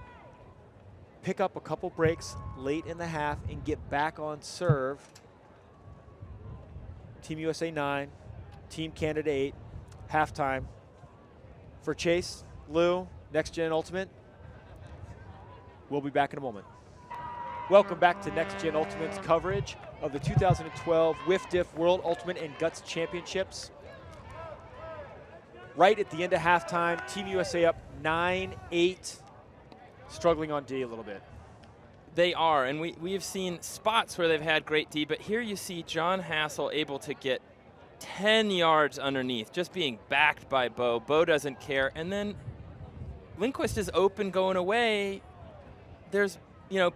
pick up a couple breaks late in the half and get back on serve. Team USA 9. Team Canada 8, halftime. For Chase, Lou, Next Gen Ultimate, we'll be back in a moment. Welcome back to Next Gen Ultimate's coverage of the 2012 WIFDIF World Ultimate and Guts Championships. Right at the end of halftime, Team USA up 9-8, struggling on D a little bit. They are, and we've seen spots where they've had great D, but here you see John Hassel able to get 10 yards underneath, just being backed by Bo. Bo doesn't care. And then Lindquist is open going away. There's,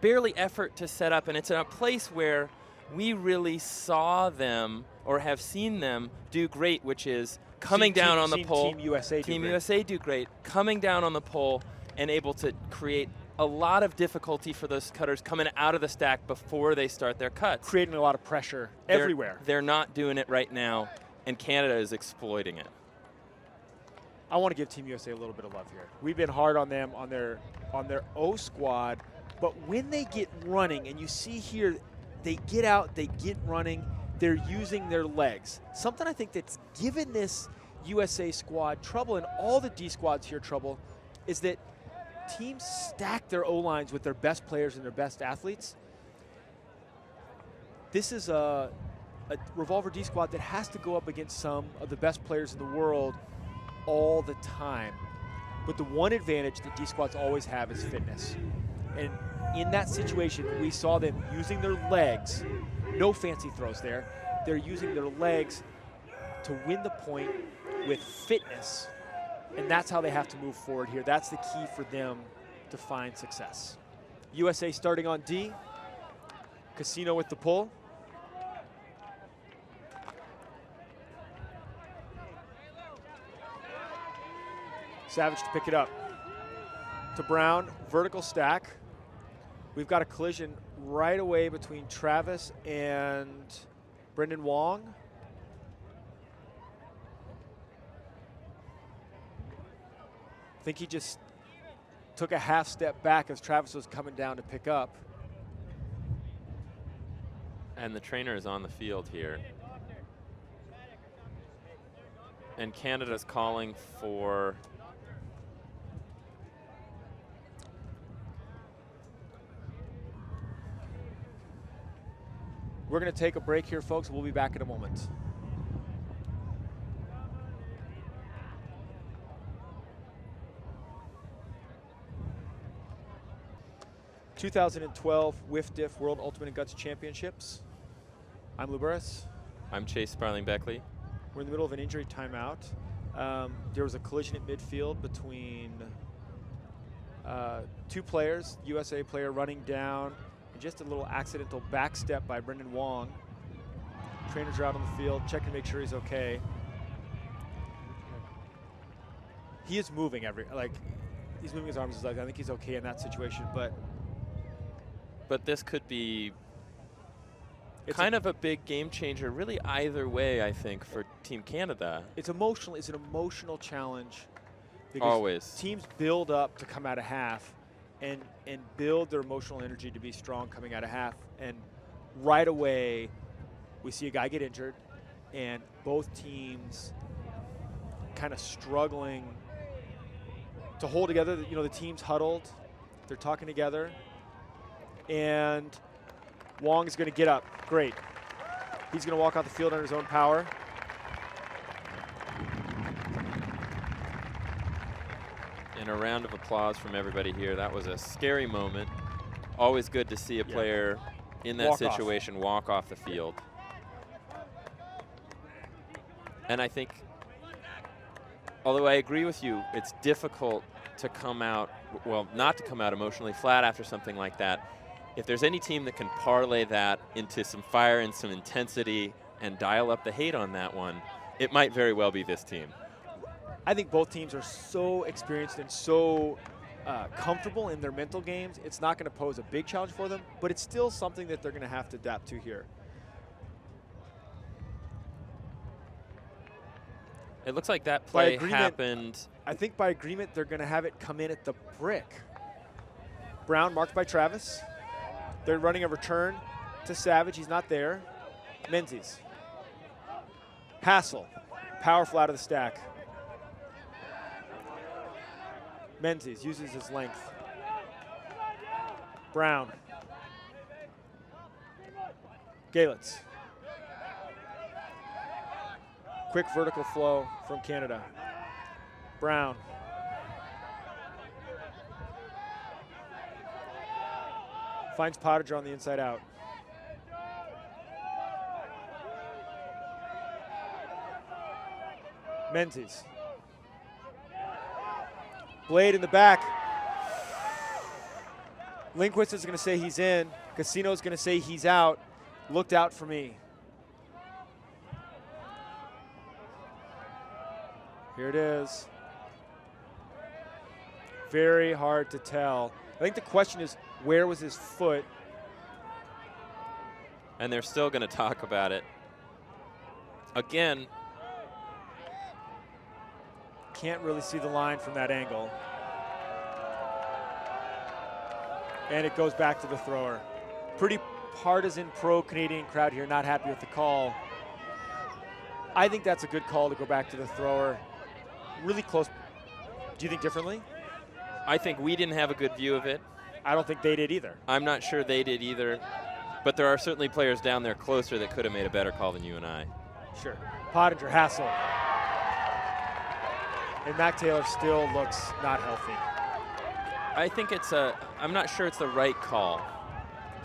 barely effort to set up, and it's in a place where we really saw them or have seen them do great, which is coming down on the pole. Team USA do great. Coming down on the pole and able to create a lot of difficulty for those cutters coming out of the stack before they start their cuts. Creating a lot of pressure everywhere. They're not doing it right now, and Canada is exploiting it. I want to give Team USA a little bit of love here. We've been hard on them on their O squad, but when they get running, and you see here, they get out, they get running, they're using their legs. Something I think that's given this USA squad trouble, and all the D squads here trouble, is that teams stack their O-lines with their best players and their best athletes. This is a Revolver D squad that has to go up against some of the best players in the world all the time. But the one advantage that D squads always have is fitness. And in that situation, we saw them using their legs, no fancy throws there, they're using their legs to win the point with fitness, and that's how they have to move forward here. That's the key for them to find success. USA starting on D. Casino with the pull. Savage to pick it up. To Brown, vertical stack. We've got a collision right away between Travis and Brendan Wong. I think he just took a half step back as Travis was coming down to pick up. And the trainer is on the field here. And Canada's calling for We're going to take a break here, folks. We'll be back in a moment. (2012) WIF Diff World Ultimate and Guts Championships. I'm Lou Burris. I'm Chase Sparling-Beckley. We're in the middle of an injury timeout. There was a collision at midfield between two players, USA player running down, and just a little accidental back step by Brendan Wong. Trainers are out on the field, checking to make sure he's okay. He is moving he's moving his arms and his legs. I think he's okay in that situation, but this could be kind of a big game changer, really either way, I think, for Team Canada. It's emotional. It's an emotional challenge. Because Always. Teams build up to come out of half and build their emotional energy to be strong coming out of half. And right away, we see a guy get injured, and both teams kind of struggling to hold together. You know, the team's huddled. They're talking together. And Wong is going to get up. Great. He's going to walk out the field under his own power. And a round of applause from everybody here. That was a scary moment. Always good to see a player in that situation walk off the field. And I think, although I agree with you, it's difficult to come out, well, not to come out emotionally flat after something like that. If there's any team that can parlay that into some fire and some intensity and dial up the hate on that one, it might very well be this team. I think both teams are so experienced and so comfortable in their mental games. It's not going to pose a big challenge for them, but it's still something that they're going to have to adapt to here. It looks like that play happened. I think by agreement, they're going to have it come in at the brick. Brown marked by Travis. They're running a return to Savage. He's not there. Menzies. Hassel. Powerful out of the stack. Menzies uses his length. Brown. Galitz. Quick vertical flow from Canada. Brown. Finds Pottinger on the inside out. Menzies. Blade in the back. Lindquist is going to say he's in. Casino is going to say he's out. Looked out for me. Here it is. Very hard to tell. I think the question is, where was his foot? And they're still going to talk about it. Again. Can't really see the line from that angle. And it goes back to the thrower. Pretty partisan pro-Canadian crowd here, not happy with the call. I think that's a good call to go back to the thrower. Really close. Do you think differently? I think we didn't have a good view of it. I don't think they did either. I'm not sure they did either. But there are certainly players down there closer that could have made a better call than you and I. Sure. Pottinger, Hassel. And Mac Taylor still looks not healthy. I think I'm not sure it's the right call.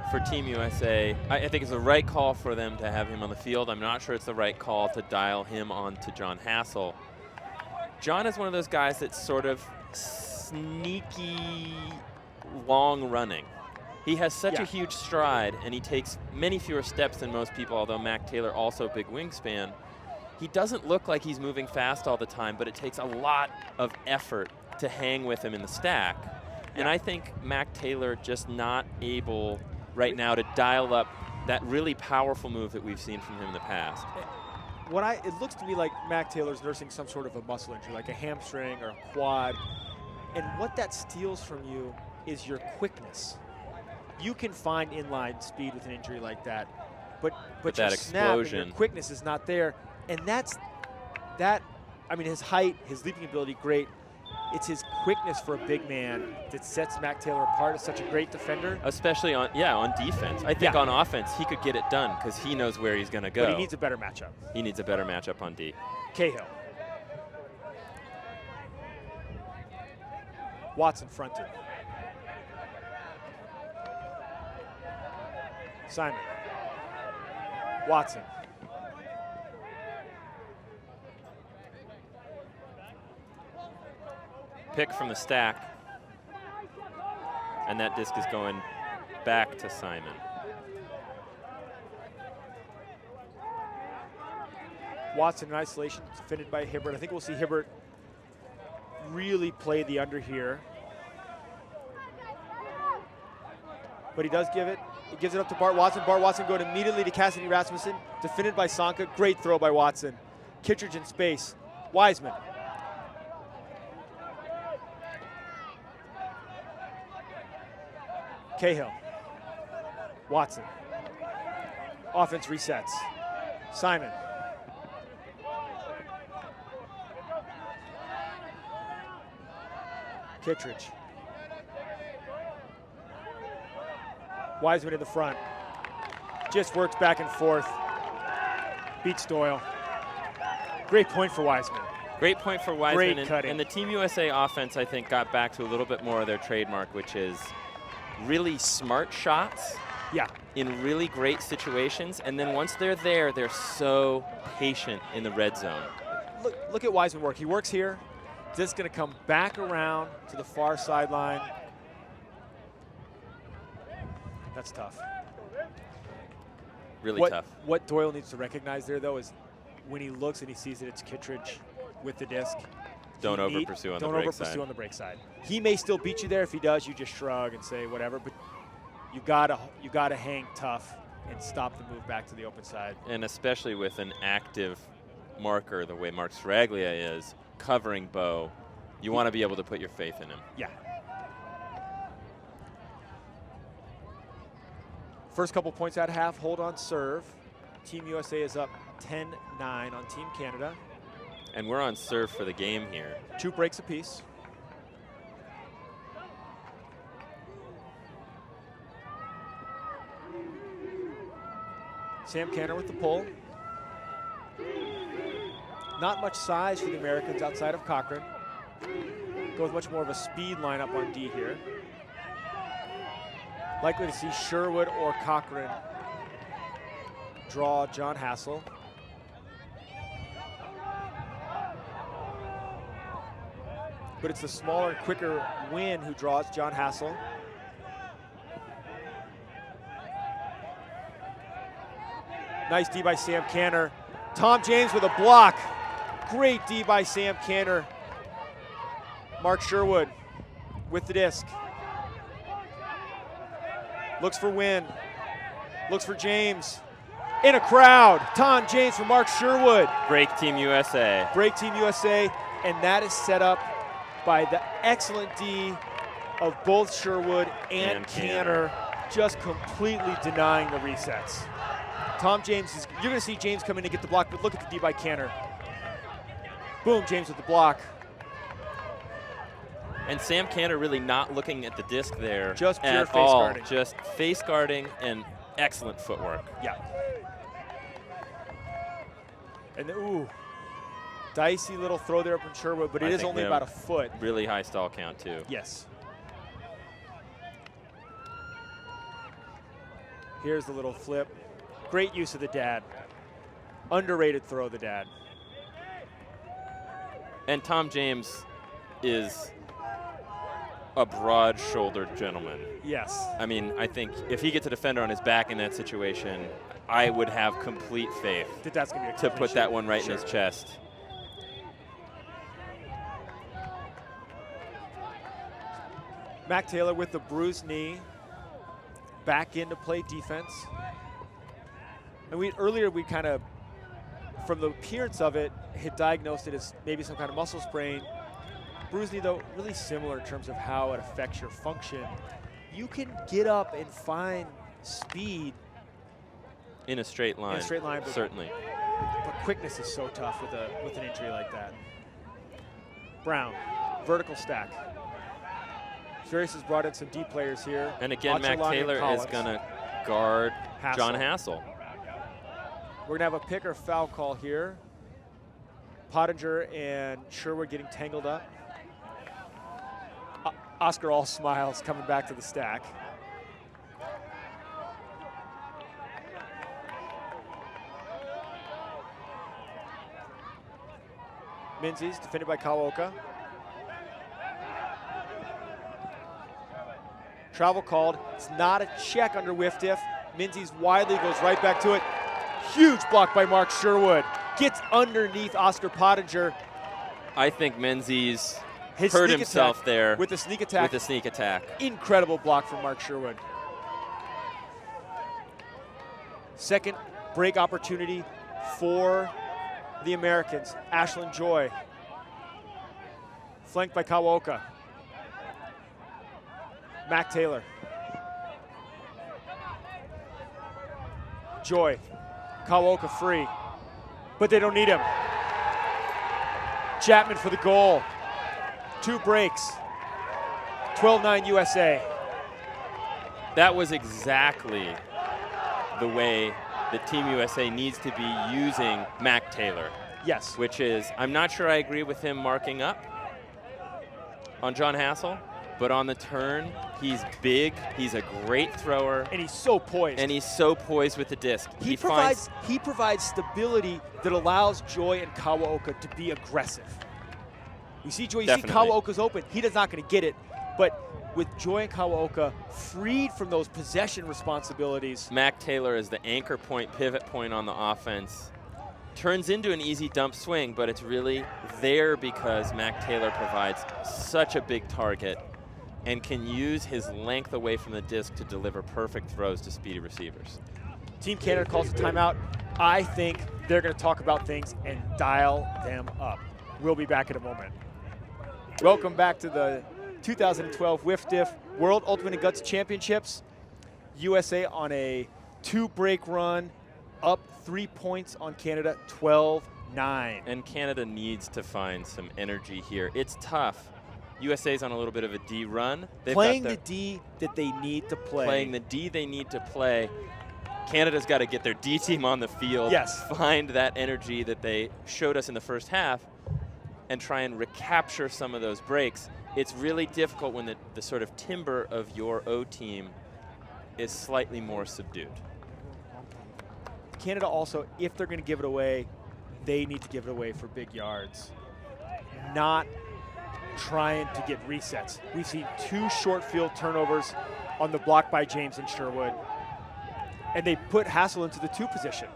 for Team USA. I think it's the right call for them to have him on the field. I'm not sure it's the right call to dial him on to John Hassel. John is one of those guys that's sort of sneaky long running. He has such a huge stride, and he takes many fewer steps than most people, although Mac Taylor also a big wingspan. He doesn't look like he's moving fast all the time, but it takes a lot of effort to hang with him in the stack. And I think Mac Taylor just not able right now to dial up that really powerful move that we've seen from him in the past. It looks to me like Mac Taylor's nursing some sort of a muscle injury, like a hamstring or a quad. And what that steals from you is your quickness. You can find inline speed with an injury like that, but that your snap and explosion, your quickness is not there. And I mean, his height, his leaping ability, great. It's his quickness for a big man that sets Mac Taylor apart as such a great defender. Especially on defense. I think on offense he could get it done because he knows where he's going to go. But he needs a better matchup. He needs a better matchup on D. Cahill. Watson fronted. Simon. Watson. Pick from the stack. And that disc is going back to Simon. Watson in isolation, defended by Hibbert. I think we'll see Hibbert really play the under here. But he does give it. He gives it up to Bart Watson. Bart Watson going immediately to Cassidy Rasmussen. Defended by Sanka. Great throw by Watson. Kittredge in space. Wiseman. Cahill. Watson. Offense resets. Simon. Kittredge. Wiseman in the front. Just works back and forth. Beats Doyle. Great point for Wiseman. Great point for Wiseman. Great cutting. And the Team USA offense, I think, got back to a little bit more of their trademark, which is really smart shots in really great situations. And then once they're there, they're so patient in the red zone. Look at Wiseman work. He works here. Just going to come back around to the far sideline. That's tough. Really tough. What Doyle needs to recognize there, though, is when he looks and he sees that it's Kittredge with the disc. Don't over-pursue on the break side. Don't over-pursue on the break side. He may still beat you there. If he does, you just shrug and say whatever. But you gotta hang tough and stop the move back to the open side. And especially with an active marker, the way Mark Sraglia is, covering Bo, you want to be able to put your faith in him. Yeah. First couple points at half, hold on serve. Team USA is up 10-9 on Team Canada. And we're on serve for the game here. 2 breaks apiece. Sam Canner with the pull. Not much size for the Americans outside of Cochran. Goes much more of a speed lineup on D here. Likely to see Sherwood or Cochran draw John Hassel. But it's the smaller and quicker Wynn who draws John Hassel. Nice D by Sam Canner. Tom James with a block. Great D by Sam Canner. Mark Sherwood with the disc. Looks for Wynn. Looks for James. In a crowd. Tom James for Mark Sherwood. Break Team USA. Break Team USA. And that is set up by the excellent D of both Sherwood and Canner, just completely denying the resets. Tom James, you're going to see James come in and get the block, but look at the D by Canner. Boom, James with the block. And Sam Canner really not looking at the disc there just pure at face all. guarding. Just face guarding and excellent footwork. Yeah. And then, ooh, dicey little throw there from Sherwood, but it is only about a foot. Really high stall count too. Yes. Here's the little flip. Great use of the dad. Underrated throw, the dad. And Tom James is a broad-shouldered gentleman. Yes. I mean, I think if he gets a defender on his back in that situation, I would have complete faith That's gonna be a to put that one right Sure. in his chest. Mac Taylor with the bruised knee, back in to play defense. And earlier we kind of, from the appearance of it, had diagnosed it as maybe some kind of muscle sprain. Bruised knee, though, really similar in terms of how it affects your function. You can get up and find speed In a straight line. in a straight line, Certainly. but quickness is so tough with an injury like that. Brown, vertical stack. Furious has brought in some deep players here. And again, Mac Ochelani Taylor and is Collins. going to guard Hassel. John Hassel. We're going to have a pick or foul call here. Pottinger and Sherwood getting tangled up. Oscar all smiles coming back to the stack. Menzies defended by Kawaoka. Travel called. It's not a check under whiff diff. Menzies widely goes right back to it. Huge block by Mark Sherwood. Gets underneath Oscar Pottinger. I think Menzies His hurt sneak himself attack there with the sneak attack. with the sneak attack. Incredible block from Mark Sherwood. Second break opportunity for the Americans. Ashlyn Joy, flanked by Kawaoka. Mac Taylor. Joy, Kawaoka free, but they don't need him. Chapman for the goal. 2 breaks. 12-9 USA. That was exactly the way that Team USA needs to be using Mac Taylor, Yes. which is, I'm not sure I agree with him marking up on John Hassel, but on the turn, he's big, he's a great thrower, And he's so poised. and he's so poised with the disc. He provides stability that allows Joy and Kawaoka to be aggressive. You see Joy, you see Definitely. Kawaoka's open. He does not going to get it. But with Joy and Kawaoka freed from those possession responsibilities, Mac Taylor is the anchor point, pivot point on the offense. Turns into an easy dump swing, but it's really there because Mac Taylor provides such a big target and can use his length away from the disc to deliver perfect throws to speedy receivers. Team Canada calls a timeout. I think they're going to talk about things and dial them up. We'll be back in a moment. Welcome back to the 2012 Whiff Diff World Ultimate and Guts Championships. USA on a 2-break run, up 3 points on Canada, 12-9. And Canada needs to find some energy here. It's tough. USA's on a little bit of a D run. Playing the D that they need to play. Playing the D they need to play. Canada's got to get their D team on the field. Yes. Find that energy that they showed us in the first half and try and recapture some of those breaks. It's really difficult when the sort of timber of your O team is slightly more subdued. Canada also, if they're going to give it away, they need to give it away for big yards. Not trying to get resets. We've seen 2 short field turnovers on the block by James and Sherwood. And they put Hassel into the 2 position.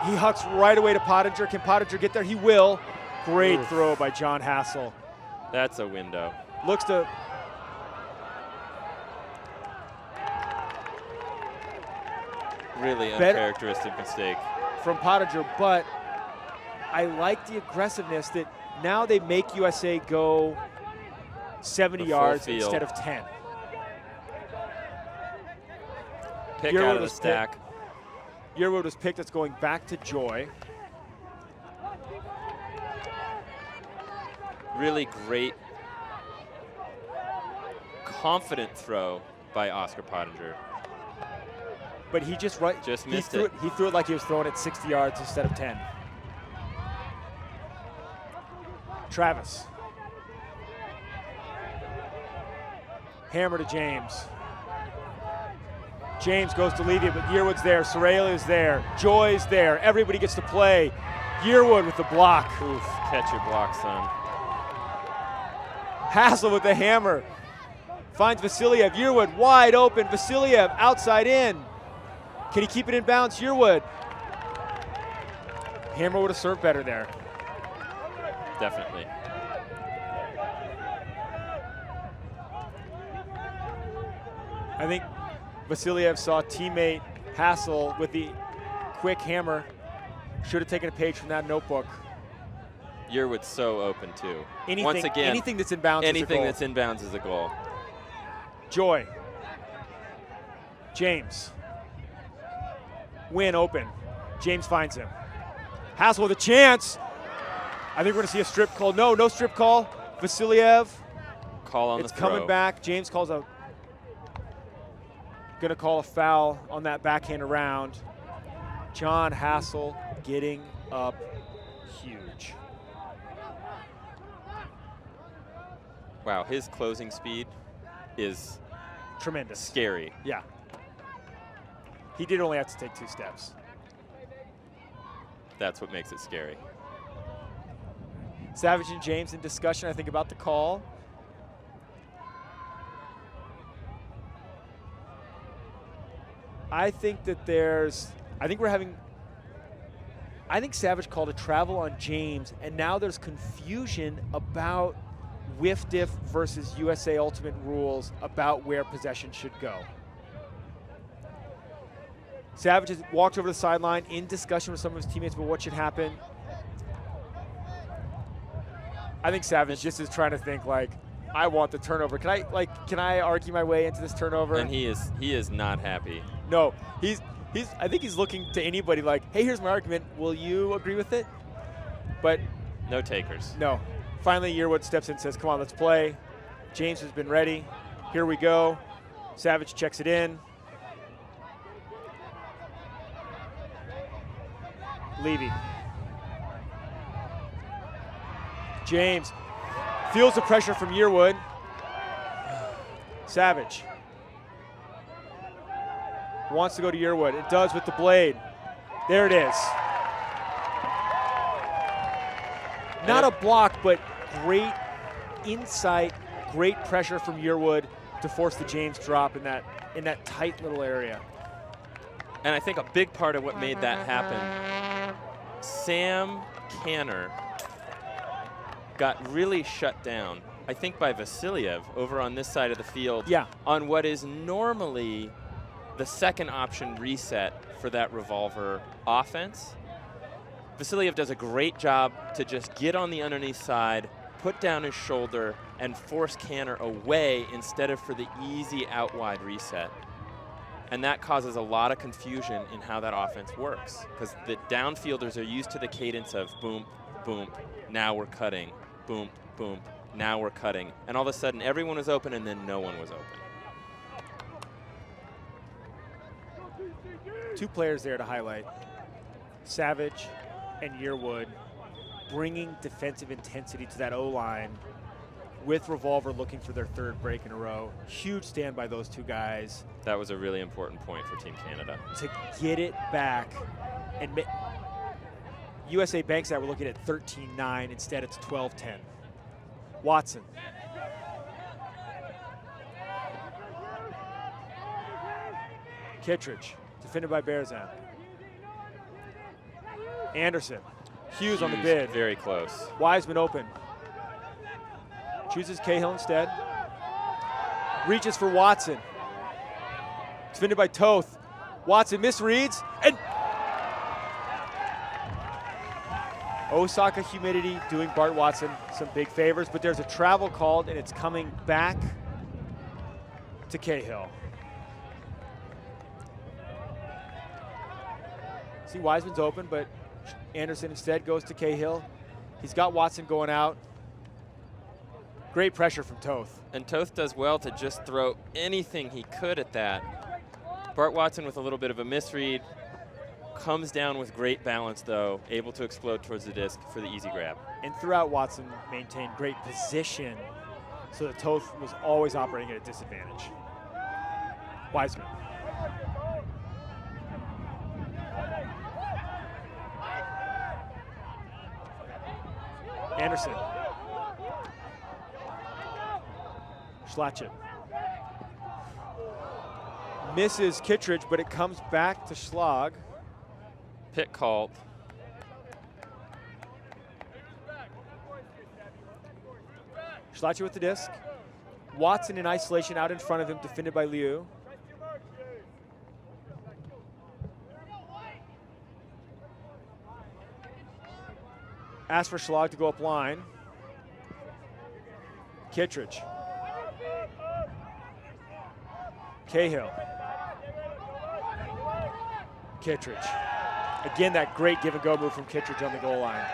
He hucks right away to Pottinger. Can Pottinger get there? He will. Great throw by John Hassel. That's a window. Looks to Really uncharacteristic mistake. from Pottinger, but I like the aggressiveness that now they make USA go 70 The full yards field. instead of 10. Pick Euro out of the was stack. Yearwood was picked. It's going back to Joy. Really great, confident throw by Oscar Pottinger. But he just missed threw it. He threw it like he was throwing it 60 yards instead of 10. Travis. Hammer to James. James goes to leave it, but Yearwood's there. Sorelia's there. Joy's there. Everybody gets to play. Yearwood with the block. Oof, catch your block, son. Hassel with the hammer. Finds Vasiliev. Yearwood wide open. Vasiliev outside in. Can he keep it in bounds? Yearwood. Hammer would have served better there. Definitely. I think Vasiliev saw teammate Hassel with the quick hammer. Should have taken a page from that notebook. Yearwood's so open too. Once again, anything that's in bounds anything that's in bounds is a goal. Joy. James. Win open. James finds him. Hassel with a chance. I think we're going to see a strip call. No strip call. Vasiliev. Call on the throw. It's coming back. James calls a. Going to call a foul on that backhand around. John Hassel getting up huge. Wow, his closing speed is tremendous. Scary. Yeah. He did only have to take 2 steps. That's what makes it scary. Savage and James in discussion, I think, about the call. I think Savage called a travel on James, and now there's confusion about whiff diff versus USA Ultimate rules about where possession should go. Savage has walked over the sideline in discussion with some of his teammates about what should happen. I think Savage just is trying to think like, I want the turnover. Can I argue my way into this turnover? And he is not happy. No, I think he's looking to anybody like, hey, here's my argument. Will you agree with it? But no takers. No. Finally, Yearwood steps in and says, come on, let's play. James has been ready. Here we go. Savage checks it in. Levy. James feels the pressure from Yearwood. Savage wants to go to Yearwood. It does with the blade. There it is. Not a block, but great insight, great pressure from Yearwood to force the James drop in that tight little area. And I think a big part of what made that happen, Sam Canner got really shut down, I think, by Vasiliev over on this side of the field. Yeah. On what is normally the second option reset for that revolver offense. Vasiliev does a great job to just get on the underneath side, put down his shoulder, and force Canner away instead of for the easy out wide reset. And that causes a lot of confusion in how that offense works, because the downfielders are used to the cadence of boom, boom, now we're cutting, boom, boom, now we're cutting. And all of a sudden, everyone was open, and then no one was open. 2 players there to highlight. Savage and Yearwood bringing defensive intensity to that O-line with Revolver looking for their 3rd break in a row. Huge stand by those 2 guys. That was a really important point for Team Canada. To get it back. And USA banks that we're looking at 13-9. Instead, it's 12-10. Watson. Kittredge, defended by Bearzan. Anderson. Hughes on the bid. Very close. Wiseman open. Chooses Cahill instead. Reaches for Watson. Defended by Toth. Watson misreads. And Osaka humidity doing Bart Watson some big favors, but there's a travel called, and it's coming back to Cahill. See, Wiseman's open, but Anderson instead goes to Cahill. He's got Watson going out. Great pressure from Toth. And Toth does well to just throw anything he could at that. Bart Watson with a little bit of a misread. Comes down with great balance, though, able to explode towards the disc for the easy grab. And throughout, Watson maintained great position, so that Toth was always operating at a disadvantage. Wiseman. Anderson. Schlachet. Misses Kittredge, but it comes back to Schlag. Pit called. Schlachet with the disc. Watson in isolation out in front of him, defended by Liu. Ask for Schlag to go up line. Kittredge. Cahill. Kittredge. Again, that great give and go move from Kittredge on the goal line.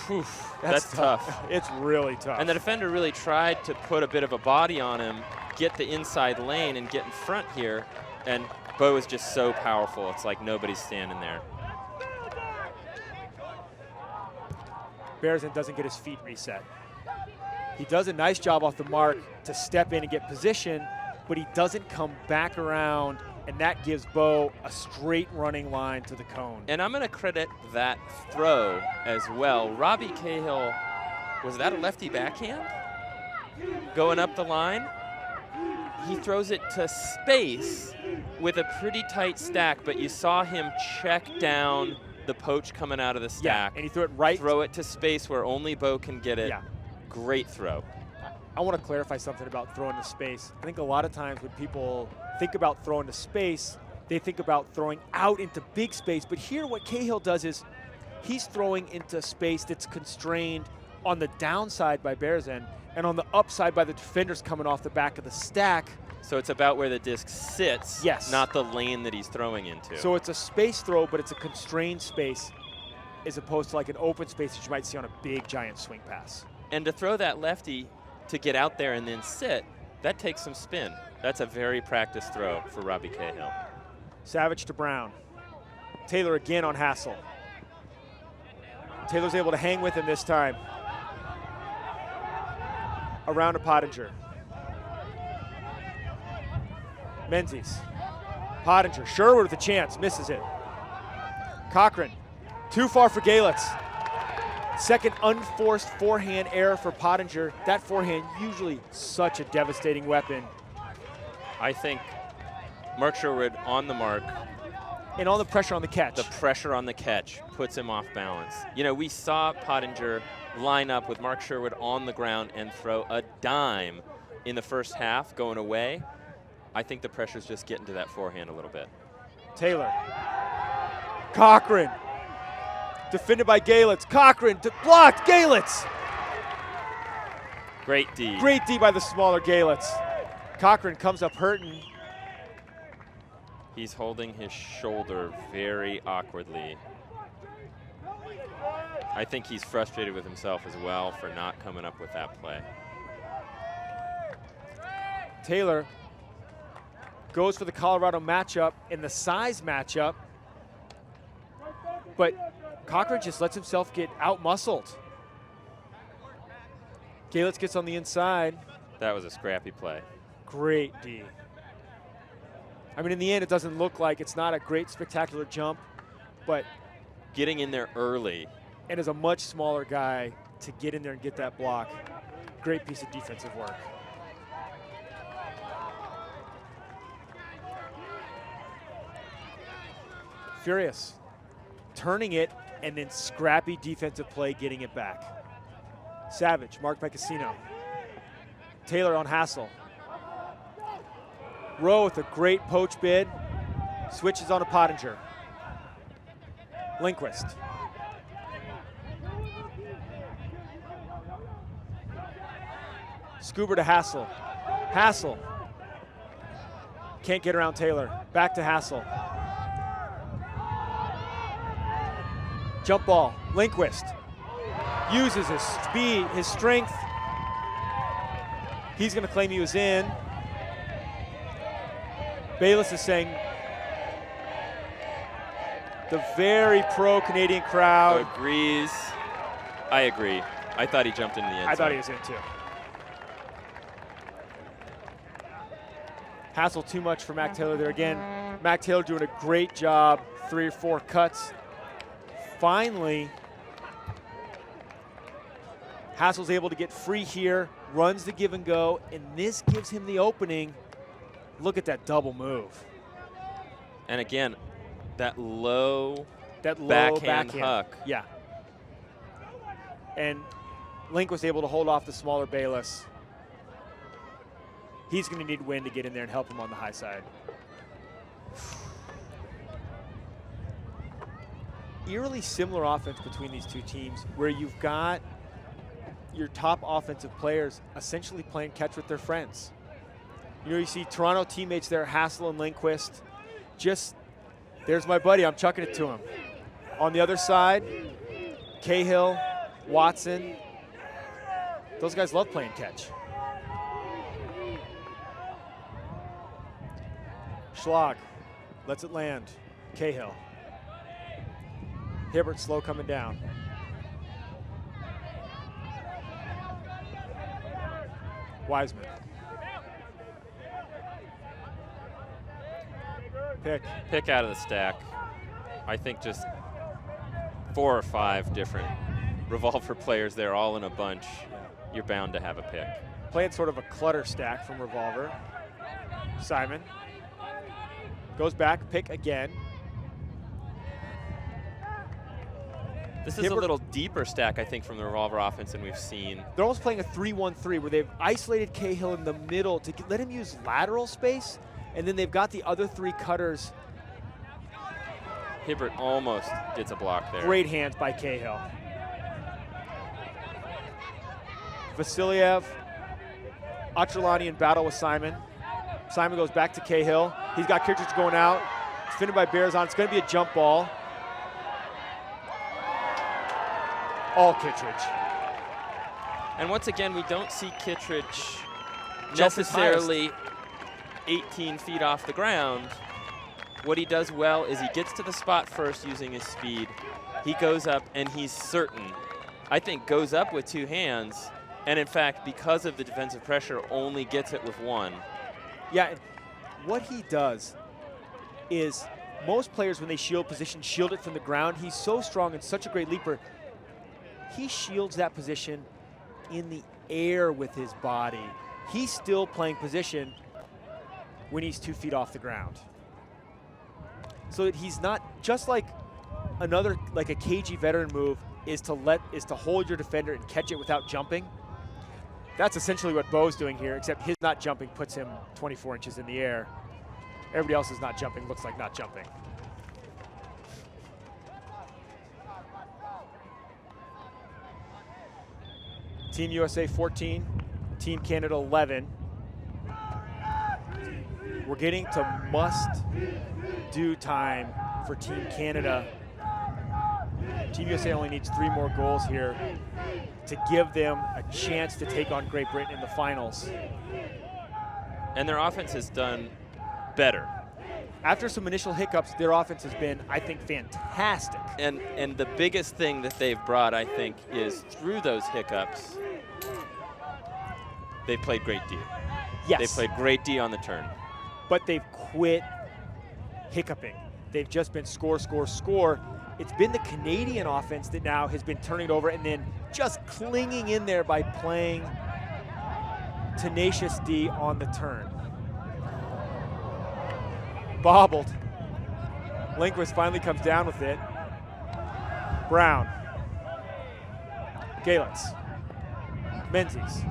Whew, that's tough. It's really tough. And the defender really tried to put a bit of a body on him, get the inside lane and get in front here. And Bo is just so powerful. It's like nobody's standing there. Berezin doesn't get his feet reset. He does a nice job off the mark to step in and get position, but he doesn't come back around, and that gives Bo a straight running line to the cone. And I'm going to credit that throw as well. Robbie Cahill, was that a lefty backhand? Going up the line. He throws it to space with a pretty tight stack, but you saw him check down the poach coming out of the stack. Yeah, and he threw it right. Throw it to space where only Bo can get it. Yeah. Great throw. I want to clarify something about throwing to space. I think a lot of times when people think about throwing to space, they think about throwing out into big space. But here what Cahill does is he's throwing into space that's constrained on the downside by Berezin and on the upside by the defenders coming off the back of the stack. So it's about where the disc sits, yes, not the lane that he's throwing into. So it's a space throw, but it's a constrained space as opposed to like an open space that you might see on a big, giant swing pass. And to throw that lefty to get out there and then sit, that takes some spin. That's a very practiced throw for Robbie Cahill. Savage to Brown. Taylor again on Hassel. Taylor's able to hang with him this time. Around to Pottinger. Menzies. Pottinger. Sherwood with a chance. Misses it. Cochran. Too far for Galitz. Second unforced forehand error for Pottinger. That forehand usually such a devastating weapon. I think Mark Sherwood on the mark. And all the pressure on the catch. The pressure on the catch puts him off balance. You know, we saw Pottinger line up with Mark Sherwood on the ground and throw a dime in the first half going away. I think the pressure's just getting to that forehand a little bit. Taylor. Cochran. Defended by Galitz. Cochran blocked. Galitz. Great D. Great D by the smaller Galitz. Cochran comes up hurting. He's holding his shoulder very awkwardly. I think he's frustrated with himself as well for not coming up with that play. Taylor goes for the Colorado matchup in the size matchup, but Cochran just lets himself get out-muscled. Galitz gets on the inside. That was a scrappy play. Great D. I mean, in the end, it doesn't look like it's not a great, spectacular jump, but getting in there early. And as a much smaller guy, to get in there and get that block, great piece of defensive work. Furious, turning it, and then scrappy defensive play, getting it back. Savage, marked by Casino. Taylor on Hassel. Rowe with a great poach bid. Switches on to Pottinger. Lindquist. Scuba to Hassel. Hassel. Can't get around Taylor. Back to Hassel. Jump ball. Lindquist. Uses his speed, his strength. He's going to claim he was in. Bayless is saying the very pro-Canadian crowd agrees. I agree. I thought he jumped into the end zone. I thought he was in too. Hassel too much for Mac Taylor there again. Mac Taylor doing a great job. 3 or 4 cuts. Finally Hassel's able to get free here, runs the give and go, and this gives him the opening. Look at that double move. And again, that low backhand hook. Yeah. And Link was able to hold off the smaller Bayless. He's going to need Wynn to get in there and help him on the high side. Eerily similar offense between these two teams, where you've got your top offensive players essentially playing catch with their friends. You know, you see Toronto teammates there, Hassel and Lindquist. Just, there's my buddy, I'm chucking it to him. On the other side, Cahill, Watson. Those guys love playing catch. Schlag lets it land. Cahill. Hibbert slow coming down. Wiseman. Pick out of the stack. I think just 4 or 5 different revolver players there all in a bunch. You're bound to have a pick. Playing sort of a clutter stack from revolver. Simon. Goes back, pick again. This is a little deeper stack, I think, from the revolver offense than we've seen. They're almost playing a 3-1-3 where they've isolated Cahill in the middle to let him use lateral space, and then they've got the other 3 cutters. Hibbert almost gets a block there. Great hands by Cahill. Vasiliev, Achalani in battle with Simon. Simon goes back to Cahill. He's got Kittredge going out. It's defended by Bearzon. It's going to be a jump ball. All Kittredge. And once again, we don't see Kittredge necessarily 18 feet off the ground. What he does well is he gets to the spot first using his speed. He goes up and he's certain, I think, goes up with 2 hands. And in fact, because of the defensive pressure, only gets it with 1. Yeah, what he does is most players, when they shield position, shield it from the ground. He's so strong and such a great leaper. He shields that position in the air with his body. He's still playing position when he's 2 feet off the ground. So that he's not, just like another, like a cagey veteran move is to hold your defender and catch it without jumping. That's essentially what Bo's doing here, except his not jumping puts him 24 inches in the air. Everybody else is not jumping, looks like not jumping. Team USA 14, Team Canada 11. We're getting to must-do time for Team Canada. Team USA only needs 3 more goals here to give them a chance to take on Great Britain in the finals. And their offense has done better. After some initial hiccups, their offense has been, I think, fantastic. And the biggest thing that they've brought, I think, is through those hiccups, they've played great D. Yes. They've played great D on the turn. But they've quit hiccuping. They've just been score, score, score. It's been the Canadian offense that now has been turning it over and then just clinging in there by playing tenacious D on the turn. Bobbled. Lindquist finally comes down with it. Brown. Galitz. Menzies.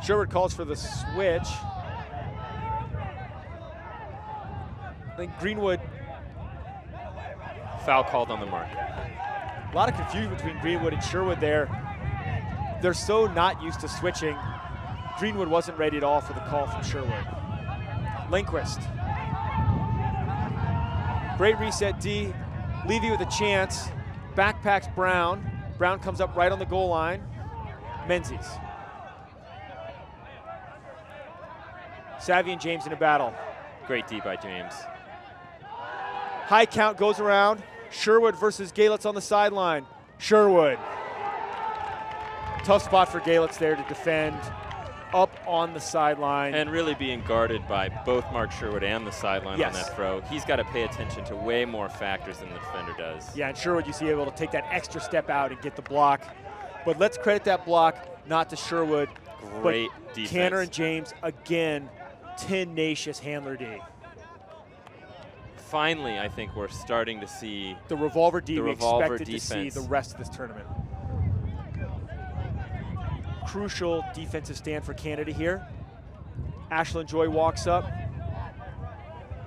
Sherwood calls for the switch. I think Greenwood. Foul called on the mark. A lot of confusion between Greenwood and Sherwood there. They're so not used to switching. Greenwood wasn't ready at all for the call from Sherwood. Lindquist. Great reset D. Levy with a chance. Backpacks Brown. Brown comes up right on the goal line. Menzies. Savvy and James in a battle. Great D by James. High count goes around. Sherwood versus Galitz on the sideline. Sherwood. Tough spot for Galitz there to defend. up on the sideline. And really being guarded by both Mark Sherwood and the sideline on that throw. He's got to pay attention to way more factors than the defender does. Yeah, and Sherwood, you see able to take that extra step out and get the block. But let's credit that block not to Sherwood, Great but defense. Canner and James, again, tenacious handler D. Finally, I think we're starting to see the revolver D we expected defense. to see the rest of this tournament. Crucial defensive stand for Canada here. Ashlyn Joy walks up.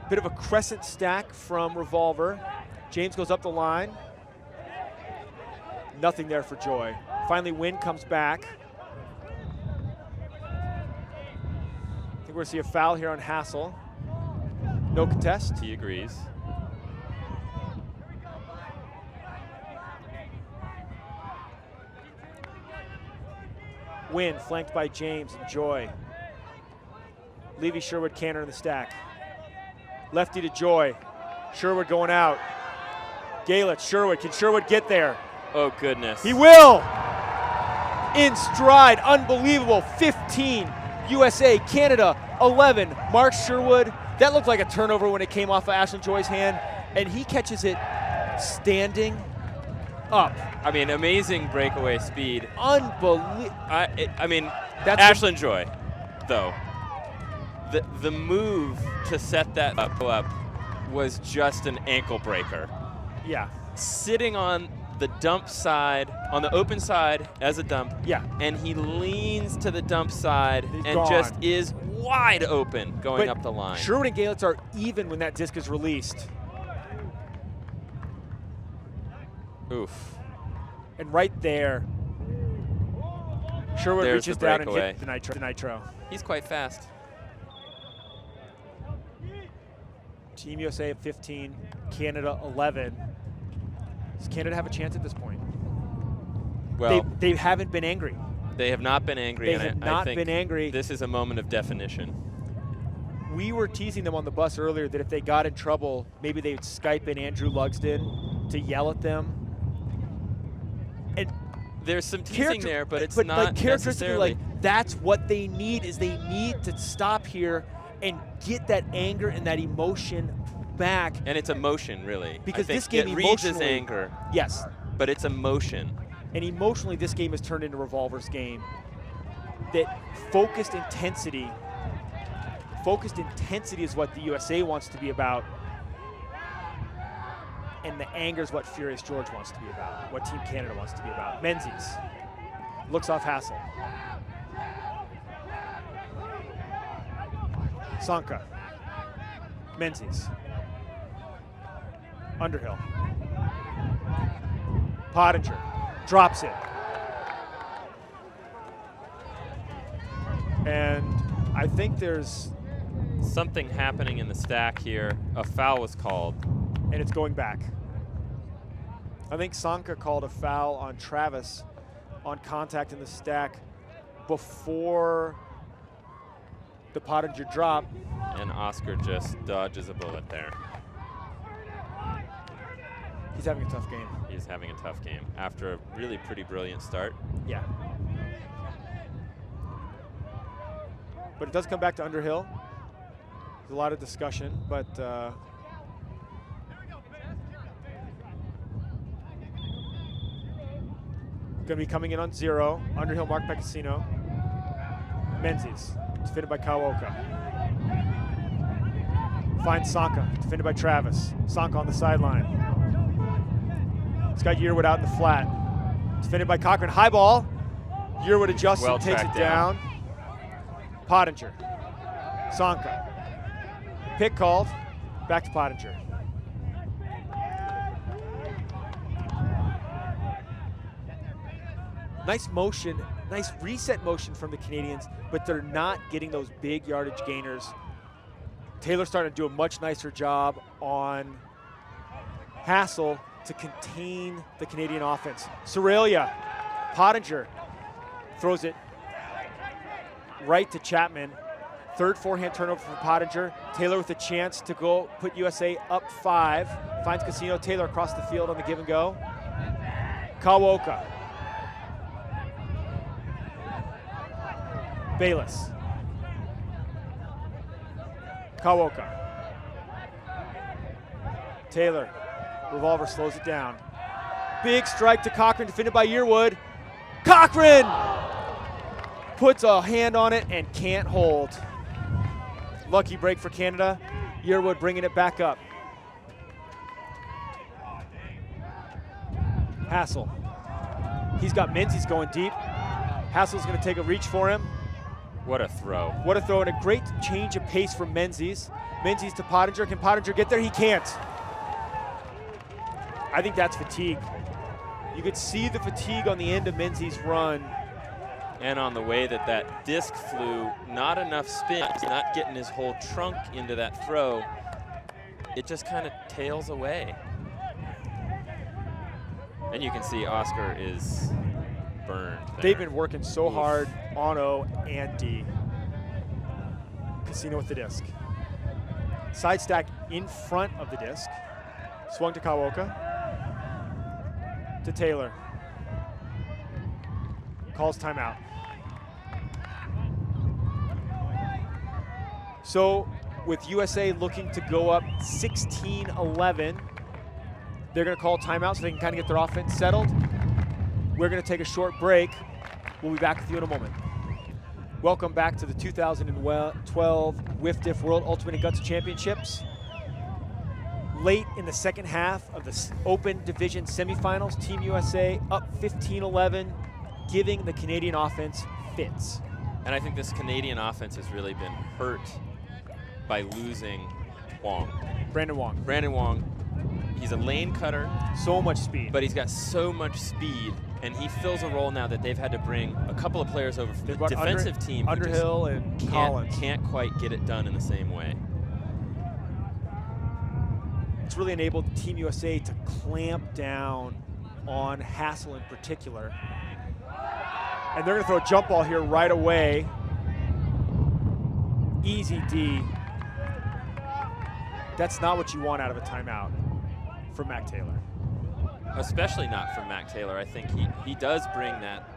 Bit of a crescent stack from revolver. James goes up the line. Nothing there for Joy. Finally, Wynn comes back. I think we're going to see a foul here on Hassel. No contest. He agrees. Wynn flanked by James and Joy. Levy, Sherwood, Canner in the stack. Lefty to Joy. Sherwood going out. Galich, Sherwood. Can Sherwood get there? Oh, goodness. He will! In stride, unbelievable. 15, USA, Canada, 11. Mark Sherwood, that looked like a turnover when it came off of Ashlyn Joy's hand, and he catches it standing up. I mean, amazing breakaway speed. Unbelievable. I mean, that's Ashlyn Joy, though. The move to set that up was just an ankle breaker. Yeah. Sitting on the dump side, on the open side as a dump. Yeah. And he leans to the dump side and gone. just is wide open going up the line. Sherwood and Galitz are even when that disc is released. Oof. And right there, Sherwood There's reaches the down and breakaway. hits the nitro. He's quite fast. Team USA at 15, Canada 11. Does Canada have a chance at this point? Well, they haven't been angry. they have not been angry. They and have I not think been angry. This is a moment of definition. We were teasing them on the bus earlier that if they got in trouble, maybe they'd Skype in Andrew Lugsden to yell at them. And There's some teasing there, but it's but not like characteristically, necessarily. like that's what they need is they need to stop here and get that anger and that emotion back. And it's emotion, really. Because I think this game it reads as emotionally- anger, Yes, but it's emotion. and emotionally this game has turned into Revolver's game. That focused intensity is what the USA wants to be about. And the anger is what Furious George wants to be about, what Team Canada wants to be about. Menzies looks off Hassel. Sanka. Menzies. Underhill. Pottinger drops it. And I think there's, Something happening in the stack here. A foul was called. and it's going back. I think Sanka called a foul on Travis on contact in the stack before the Pottinger drop. And Oscar just dodges a bullet there. He's having a tough game. He's having a tough game after a really pretty brilliant start. Yeah. But it does come back to Underhill. There's a lot of discussion, but going to be coming in on 0. Underhill marked by Casino. Menzies, defended by Kawoka. Finds Sanka, defended by Travis. Sanka on the sideline. He's got Yearwood out in the flat. Defended by Cochran. High ball. Yearwood adjusts Well and takes it tracked down. Pottinger. Sanka. Pick called. Back to Pottinger. Nice motion, nice reset motion from the Canadians, but they're not getting those big yardage gainers. Taylor's starting to do a much nicer job on Hassel to contain the Canadian offense. Sorelia, Pottinger throws it right to Chapman. Third forehand turnover for Pottinger. Taylor with a chance to go put USA up 5. Finds Casino. Taylor across the field on the give and go. Kawoka. Bayless. Kawoka. Taylor. Revolver slows it down. Big strike to Cochran, defended by Yearwood. Cochran puts a hand on it and can't hold. Lucky break for Canada. Yearwood bringing it back up. Hassel. He's got Menzies going deep. Hassel's going to take a reach for him. What a throw. What a throw, and a great change of pace from Menzies. Menzies to Pottinger. Can Pottinger get there? He can't. I think that's fatigue. You could see the fatigue on the end of Menzies' run. And on the way that that disc flew, not enough spin, not getting his whole trunk into that throw. It just kind of tails away. And you can see Oscar is burned there. They've been working so hard on O and D. Casino with the disc. Side stack in front of the disc. Swung to Kawoka. To Taylor. Calls timeout. So with USA looking to go up 16-11, they're going to call timeout so they can kind of get their offense settled. We're going to take a short break. We'll be back with you in a moment. Welcome back to the 2012 WIFDIF World Ultimate and Guts Championships. Late in the second half of the Open Division semifinals, Team USA up 15-11, giving the Canadian offense fits. And I think this Canadian offense has really been hurt by losing Wong. Brandon Wong. Brandon Wong, he's a lane cutter. So much speed. But he's got so much speed, and he fills a role now that they've had to bring a couple of players over from the defensive team. Underhill and Collins. Can't quite get it done in the same way. It's really enabled Team USA to clamp down on Hassel in particular. And they're going to throw a jump ball here right away. Easy D. That's not what you want out of a timeout for Mac Taylor. Especially not for Mac Taylor. I think he does bring that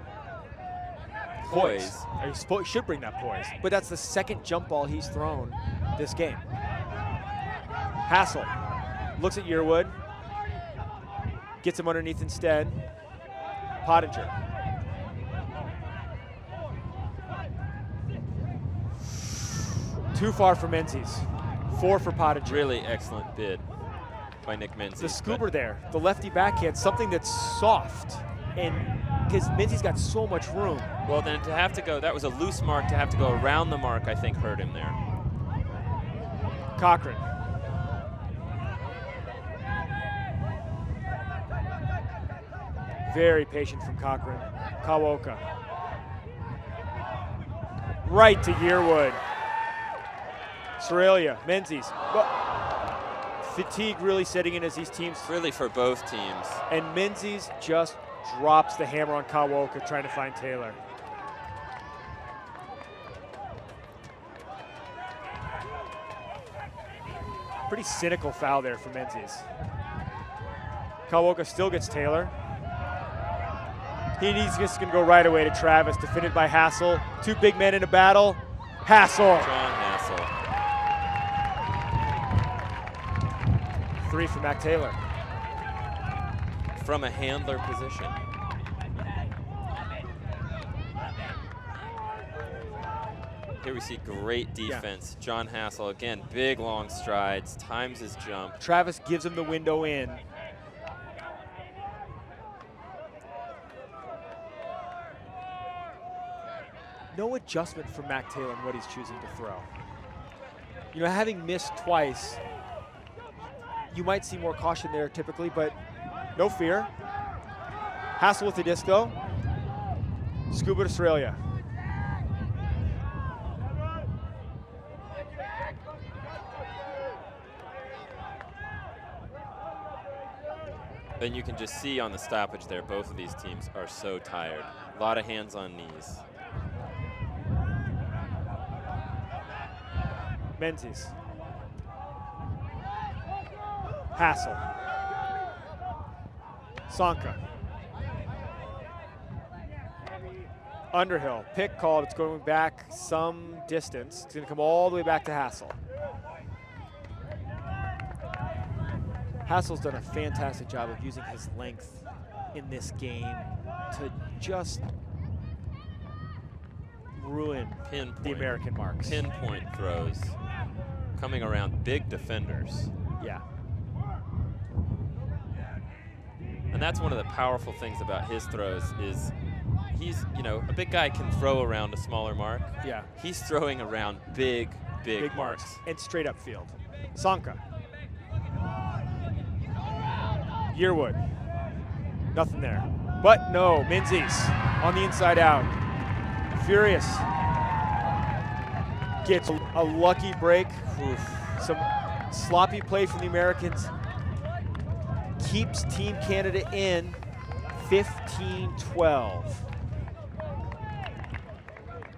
poise. He should bring that poise. But that's the second jump ball he's thrown this game. Hassel looks at Yearwood. Gets him underneath instead. Pottinger. Too far for Menzies. 4 for Pottinger. Really excellent bid by Nick Menzies. The scooper there, the lefty backhand, something that's soft. And because Menzies got so much room. Well, then to have to go, that was a loose mark. To have to go around the mark, I think hurt him there. Cochran. Very patient from Cochran. Kawoka. Right to Yearwood. Australia, Menzies. Fatigue really setting in as these teams. Really for both teams. And Menzies just drops the hammer on Kawoka trying to find Taylor. Pretty cynical foul there for Menzies. Kawoka still gets Taylor. He's just going to go right away to Travis, defended by Hassel. 2 big men in a battle. Hassel. John Hassel. 3 for Mac Taylor. From a handler position. Here we see great defense. Yeah. John Hassel, again, big long strides, times his jump. Travis gives him the window in. No adjustment for Mac Taylor in what he's choosing to throw. You know, having missed twice, you might see more caution there typically, but no fear. Hassel with the disc though. Scuba to Australia. Then you can just see on the stoppage there, both of these teams are so tired. A lot of hands on knees. Menzies. Hassel. Sanka. Underhill, pick called. It's going back some distance. It's going to come all the way back to Hassel. Hassel's done a fantastic job of using his length in this game to just ruin the American marks. Pinpoint throws coming around big defenders. Yeah. And that's one of the powerful things about his throws is he's, a big guy can throw around a smaller mark. Yeah. He's throwing around big marks. And straight up field. Sanka. Yearwood. Nothing there. But no, Menzies on the inside out. Furious. Gets a lucky break. Oof. Some sloppy play from the Americans. Keeps Team Canada in 15-12.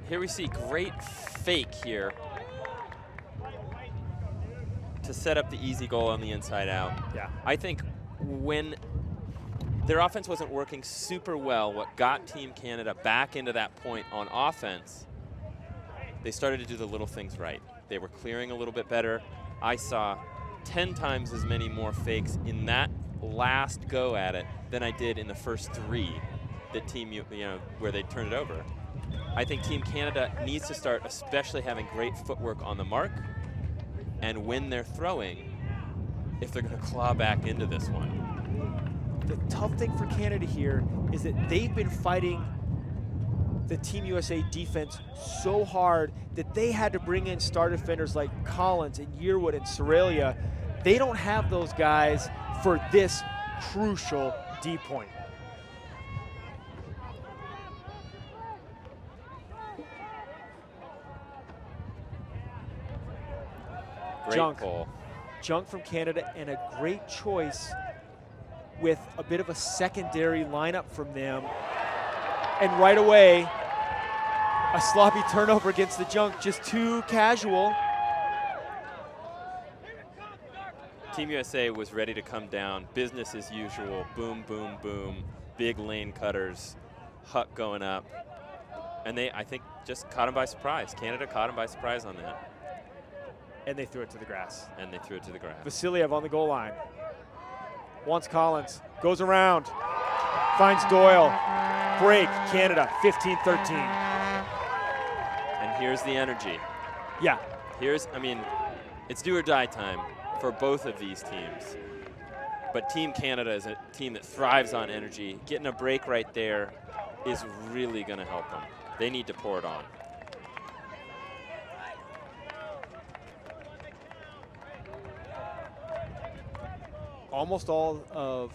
Here we see great fake here to set up the easy goal on the inside out. Yeah. I think when their offense wasn't working super well, what got Team Canada back into that point on offense, they started to do the little things right. They were clearing a little bit better. I saw 10 times as many more fakes in that last go at it than I did in the first 3 that where they turned it over. I think Team Canada needs to start especially having great footwork on the mark, and when they're throwing, if they're going to claw back into this one. The tough thing for Canada here is that they've been fighting the Team USA defense so hard that they had to bring in star defenders like Collins and Yearwood and Sorelia. They don't have those guys for this crucial D point. Great pull. Junk from Canada, and a great choice with a bit of a secondary lineup from them. And right away, a sloppy turnover against the Junk, just too casual. Team USA was ready to come down, business as usual, boom, boom, boom, big lane cutters, Huck going up. And they, I think, just caught him by surprise. Canada caught him by surprise on that. And they threw it to the grass. Vasiliev on the goal line. Wants Collins, goes around, finds Doyle. Break, Canada, 15-13. And here's the energy. Yeah. It's do or die time for both of these teams. But Team Canada is a team that thrives on energy. Getting a break right there is really going to help them. They need to pour it on. Almost all of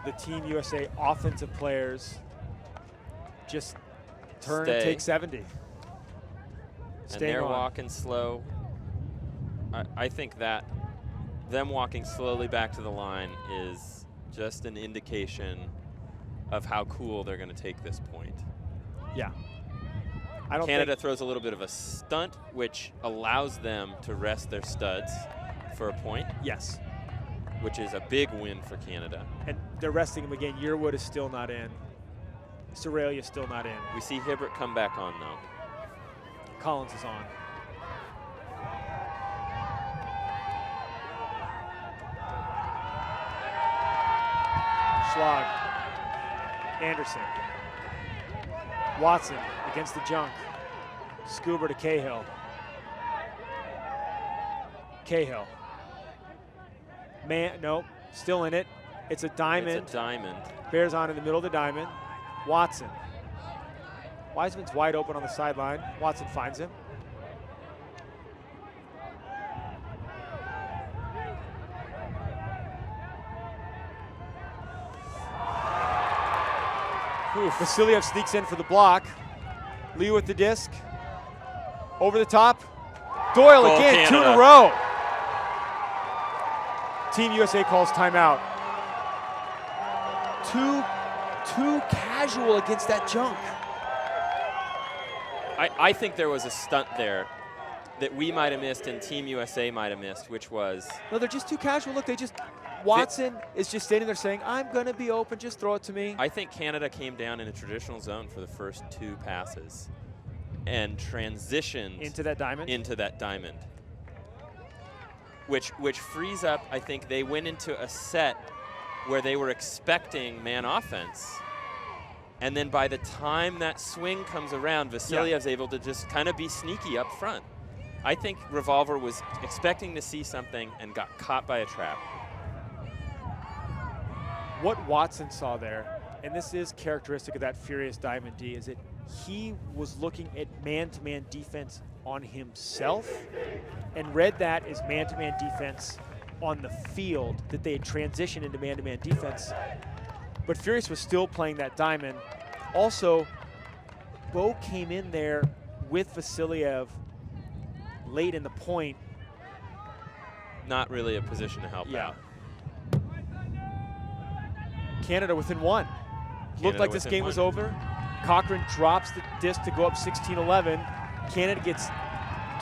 the Team USA offensive players just turn and take 70. And they're walking slow. I think that them walking slowly back to the line is just an indication of how cool they're going to take this point. Yeah. Canada throws a little bit of a stunt, which allows them to rest their studs for a point. Yes. Which is a big win for Canada. And they're resting him again. Yearwood is still not in. Sorelia is still not in. We see Hibbert come back on, though. Collins is on. Schlag. Anderson. Watson against the Junk. Scuba to Cahill. Cahill. No, still in it. It's a diamond. It's a diamond. Bears on in the middle of the diamond. Watson. Wiseman's wide open on the sideline. Watson finds him. Vasiliev sneaks in for the block. Lee with the disc. Over the top. Doyle Goal again, Canada. 2 in a row. Team USA calls timeout. Too casual against that Junk. I think there was a stunt there that we might have missed and Team USA might have missed, which was... No, they're just too casual. Look, they just Watson is just standing there saying, I'm going to be open, just throw it to me. I think Canada came down in a traditional zone for the first 2 passes and transitioned Into that diamond? Which frees up, I think they went into a set where they were expecting man offense. And then by the time that swing comes around, Vasilyev's able to just kind of be sneaky up front. I think Revolver was expecting to see something and got caught by a trap. What Watson saw there, and this is characteristic of that furious Diamond D, is that he was looking at man-to-man defense on himself and read that as man-to-man defense on the field, that they had transitioned into man-to-man defense. But Furious was still playing that diamond. Also, Bo came in there with Vasilyev late in the point. Not really a position to help out. Canada within 1. Looked like this game was over. Cochran drops the disc to go up 16-11. Canada gets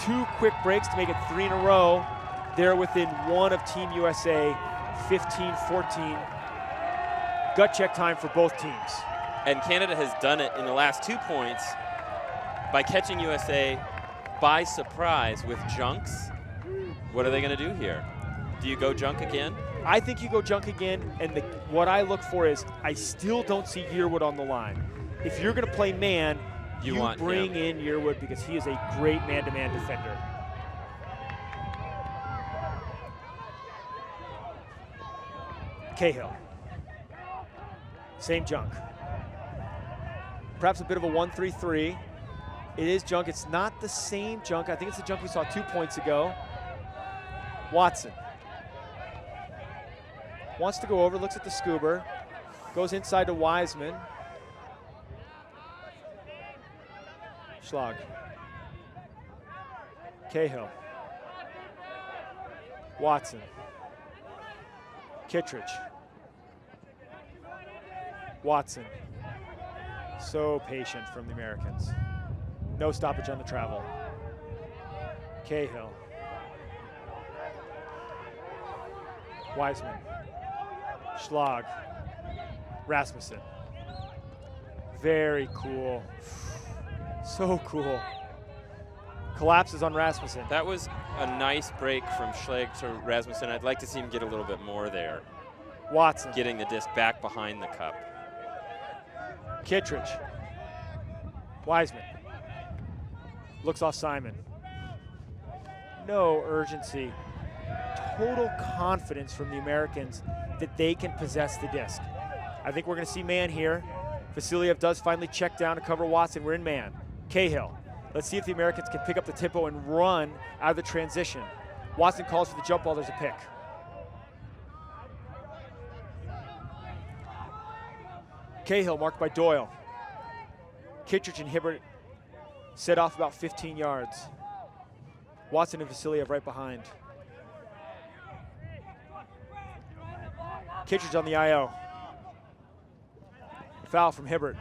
2 quick breaks to make it 3 in a row. They're within 1 of Team USA, 15-14. Gut check time for both teams. And Canada has done it in the last 2 points by catching USA by surprise with junks. What are they going to do here? Do you go junk again? I think you go junk again, and what I look for is I still don't see Yearwood on the line. If you're going to play man, you bring in Yearwood because he is a great man-to-man defender. Cahill. Same junk. Perhaps a bit of a 1-3-3. It is junk. It's not the same junk. I think it's the junk we saw 2 points ago. Watson. Wants to go over, looks at the scuba, goes inside to Wiseman. Schlag. Cahill. Watson. Kittredge. Watson. So patient from the Americans. No stoppage on the travel. Cahill. Wiseman. Schlag. Rasmussen. Very cool. So cool. Collapses on Rasmussen. That was a nice break from Schlag to Rasmussen. I'd like to see him get a little bit more there. Watson. Getting the disc back behind the cup. Kittredge. Wiseman. Looks off Simon. No urgency. Total confidence from the Americans that they can possess the disc. I think we're going to see man here. Vasilyev does finally check down to cover Watson. We're in man. Cahill. Let's see if the Americans can pick up the tempo and run out of the transition. Watson calls for the jump ball. There's a pick. Cahill marked by Doyle. Kittredge and Hibbert set off about 15 yards. Watson and Vasilyev right behind. Kittredge on the IO. Foul from Hibbert.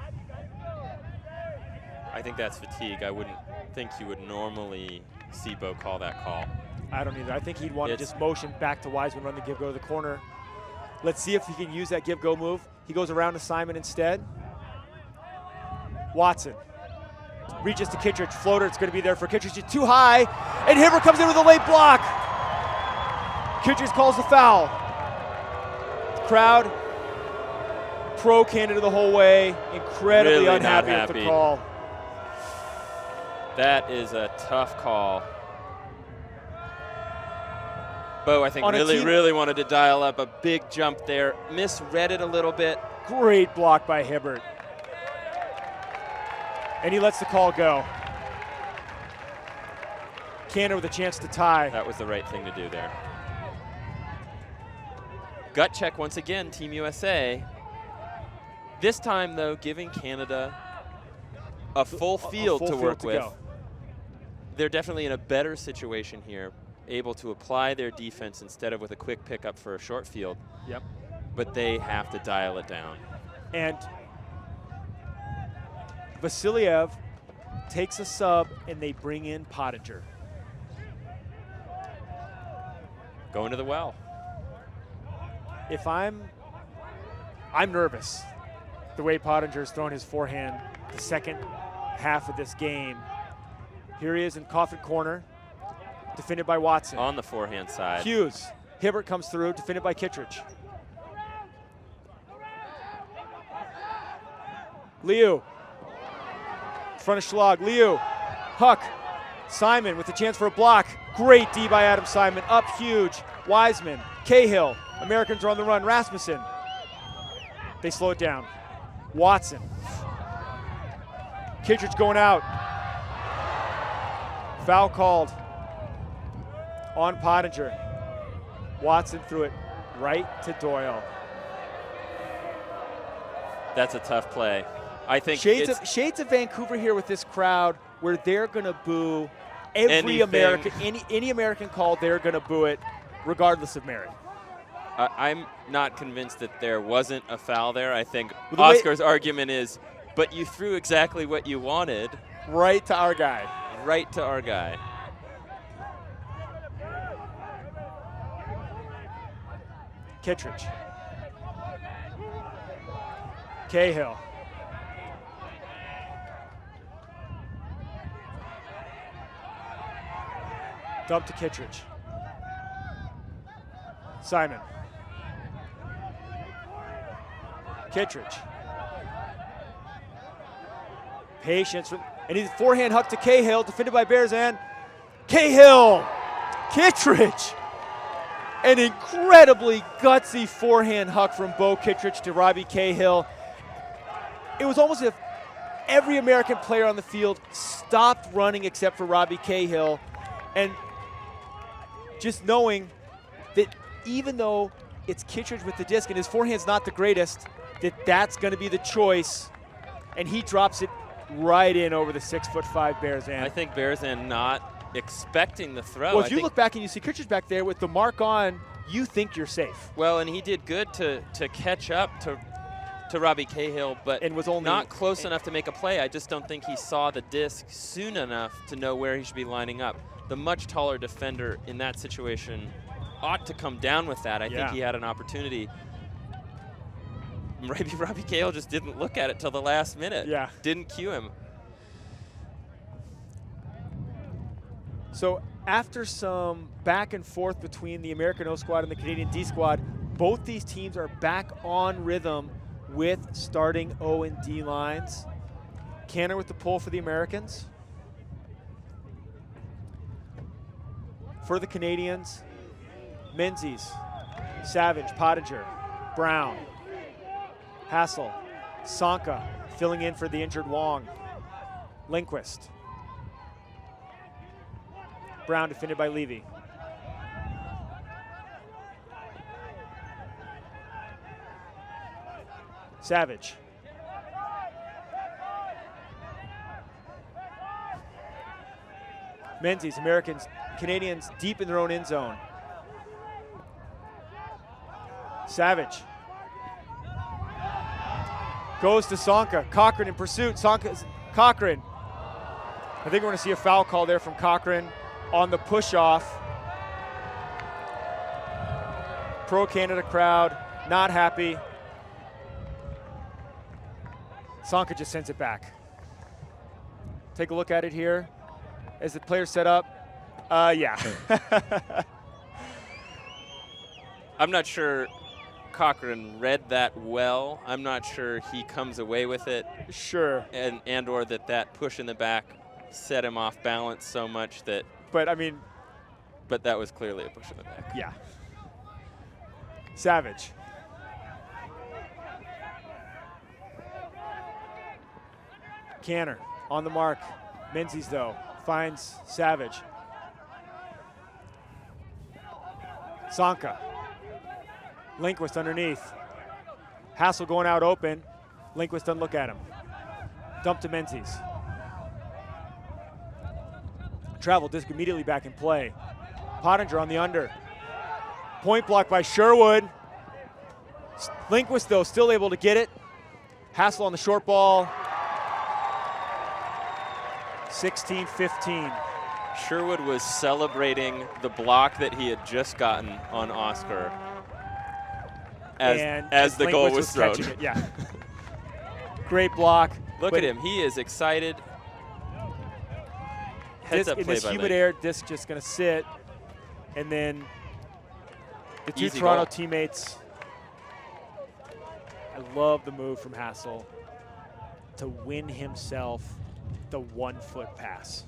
I think that's fatigue. I wouldn't think you would normally see Bo call that call. I don't either. I think he'd want to just motion back to Wiseman, run the give-go to the corner. Let's see if he can use that give-go move. He goes around to Simon instead. Watson reaches to Kittredge. Floater, it's going to be there for Kittredge. It's too high, and Hibbert comes in with a late block. Kittredge calls the foul. Crowd, pro-Canada the whole way. Incredibly really unhappy with the call. That is a tough call. Bo, I think, really wanted to dial up a big jump there. Misread it a little bit. Great block by Hibbert. And he lets the call go. Canada with a chance to tie. That was the right thing to do there. Gut check once again, Team USA. This time, though, giving Canada a full field to work with. They're definitely in a better situation here, able to apply their defense instead of with a quick pickup for a short field. Yep. But they have to dial it down. And Vasilyev takes a sub, and they bring in Pottinger. Going to the well. if I'm nervous the way Pottinger's thrown his forehand the second half of this game. Here he is in Coffin corner, defended by Watson. On the forehand side. Hughes. Hibbert comes through, defended by Kittredge. Liu. In front of Schlag. Liu. Huck. Simon with a chance for a block. Great D by Adam Simon. Up huge. Wiseman. Cahill. Americans are on the run. Rasmussen. They slow it down. Watson. Kittredge going out. Foul called on Pottinger. Watson threw it right to Doyle. That's a tough play. I think shades of Vancouver here with this crowd, where they're going to boo every American, any American call, they're going to boo it, regardless of merit. I'm not convinced that there wasn't a foul there. I think Oscar's argument is, but you threw exactly what you wanted. Right to our guy. Right to our guy. Kittredge. Cahill. Dump to Kittredge. Simon. Kittredge. Patience. And he's forehand huck to Cahill, defended by Bearzan. Cahill! Kittredge! An incredibly gutsy forehand huck from Bo Kittredge to Robbie Cahill. It was almost as if every American player on the field stopped running except for Robbie Cahill. And just knowing that even though it's Kittredge with the disc and his forehand's not the greatest, that's going to be the choice. And he drops it right in over the 6'5" Bearzan. I think Bearzan not expecting the throw. Well, if you look back and you see Kittredge back there with the mark on, you think you're safe. Well, and he did good to catch up to Robbie Cahill, but and was only not close enough to make a play. I just don't think he saw the disc soon enough to know where he should be lining up. The much taller defender in that situation ought to come down with that. I think he had an opportunity. Maybe Robbie Cahill just didn't look at it till the last minute. Yeah. Didn't cue him. So after some back and forth between the American O squad and the Canadian D squad, both these teams are back on rhythm with starting O and D lines. Canner with the pull for the Americans. For the Canadians, Menzies, Savage, Pottinger, Brown, Hassel, Sanka filling in for the injured Wong, Lindquist. Brown defended by Levy. Savage. Menzies, Canadians deep in their own end zone. Savage. Goes to Sanka. Cochran in pursuit. Cochran. I think we're going to see a foul call there from Cochran on the push-off. Pro-Canada crowd not happy. Sanka just sends it back. Take a look at it here as the players set up. Yeah. I'm not sure Cochran read that well. I'm not sure he comes away with it. Sure. And or that push in the back set him off balance so much that. But I mean. But that was clearly a push in the back. Yeah. Savage. Canner on the mark. Menzies though finds Savage. Sanka. Lindquist underneath. Hassel going out open. Lindquist doesn't look at him. Dump to Menzies. Travel disc immediately back in play. Pottinger on the under. Point block by Sherwood. Lindquist though still able to get it. Hassel on the short ball. 16-15. Sherwood was celebrating the block that he had just gotten on Oscar. as the goal was thrown. Catching it. Yeah. Great block. Look at him. He is excited. Heads up in play this by humid Link. air, disc just going to sit. And then the two Easy Toronto goal. teammates. I love the move from Hassel to win himself the 1-foot pass.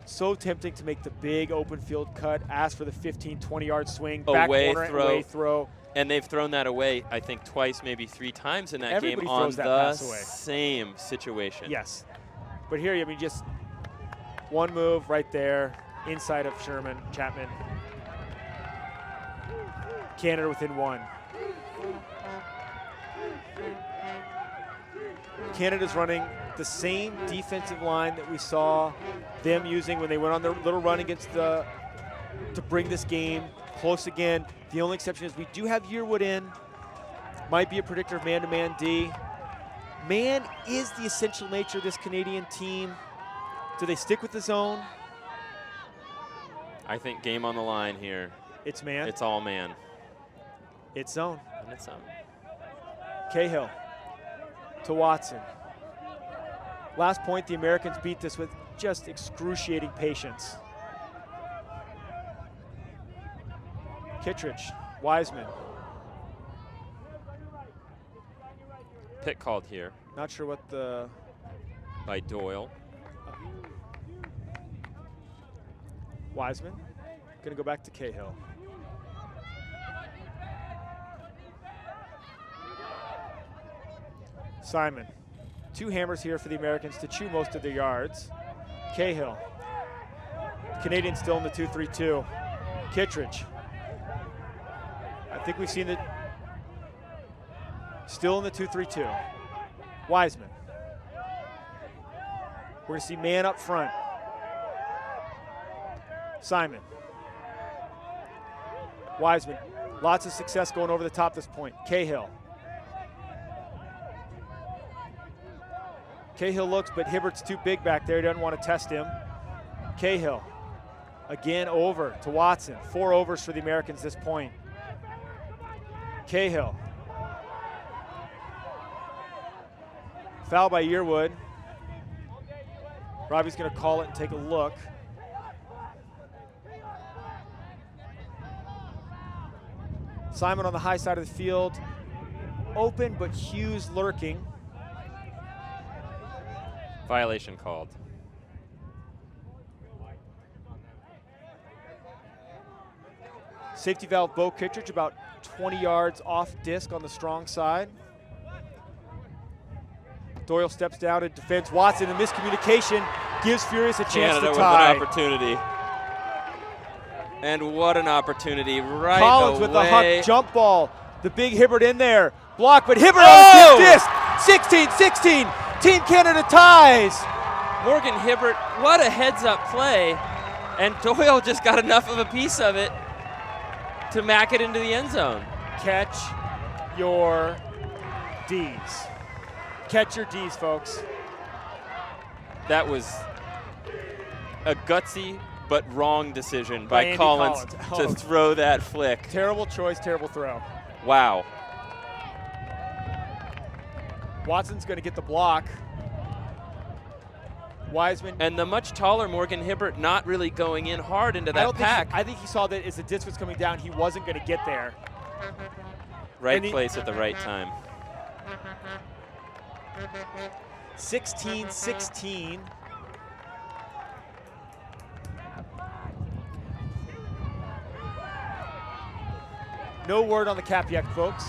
So tempting to make the big open field cut, ask for the 15, 20-yard swing, back corner, away throw. And they've thrown that away, I think, twice, maybe 3 times in that Everybody game on throws that the pass away. same situation. Yes. But here, I mean, just one move right there, inside of Chapman. Canada within 1. Canada's running the same defensive line that we saw them using when they went on their little run against to bring this game close again. The only exception is we do have Yearwood in. Might be a predictor of man-to-man D. Man is the essential nature of this Canadian team. Do they stick with the zone? I think game on the line here. It's man. It's all man. It's zone. And it's zone. Cahill to Watson. Last point, the Americans beat this with just excruciating patience. Kittredge, Wiseman. Pick called here Not sure what the... by Doyle. Wiseman. Gonna go back to Cahill. Simon. 2 hammers here for the Americans to chew most of their yards. Cahill. Canadians still in the 2-3-2. Kittredge. I think we've seen it. Still in the 2-3-2. Wiseman. We're going to see man up front. Simon. Wiseman. Lots of success going over the top this point. Cahill. Cahill looks, but Hibbert's too big back there. He doesn't want to test him. Cahill. Again over to Watson. 4 overs for the Americans this point. Cahill. Foul by Yearwood. Robbie's going to call it and take a look. Simon on the high side of the field. Open, but Hughes lurking. Violation called. Safety valve Bo Kittredge about 20 yards off disc on the strong side. Doyle steps down and defends Watson, and miscommunication gives Furious a chance Canada to tie. with an opportunity. And what an opportunity right Collins away. with the Huck jump ball. The big Hibbert in there. Block, but Hibbert Oh! on his disc. 16-16. Team Canada ties. Morgan Hibbert, what a heads-up play. And Doyle just got enough of a piece of it to mack it into the end zone. Catch your D's. Catch your D's, folks. That was a gutsy but wrong decision By by Andy Collins Collins. to throw that flick. Terrible choice, terrible throw. Wow. Watson's going to get the block. Wiseman. And the much taller Morgan Hibbert not really going in hard into that pack. I think he saw that as the disc was coming down, he wasn't going to get there. Right place at the right time. 16-16. No word on the cap yet, folks.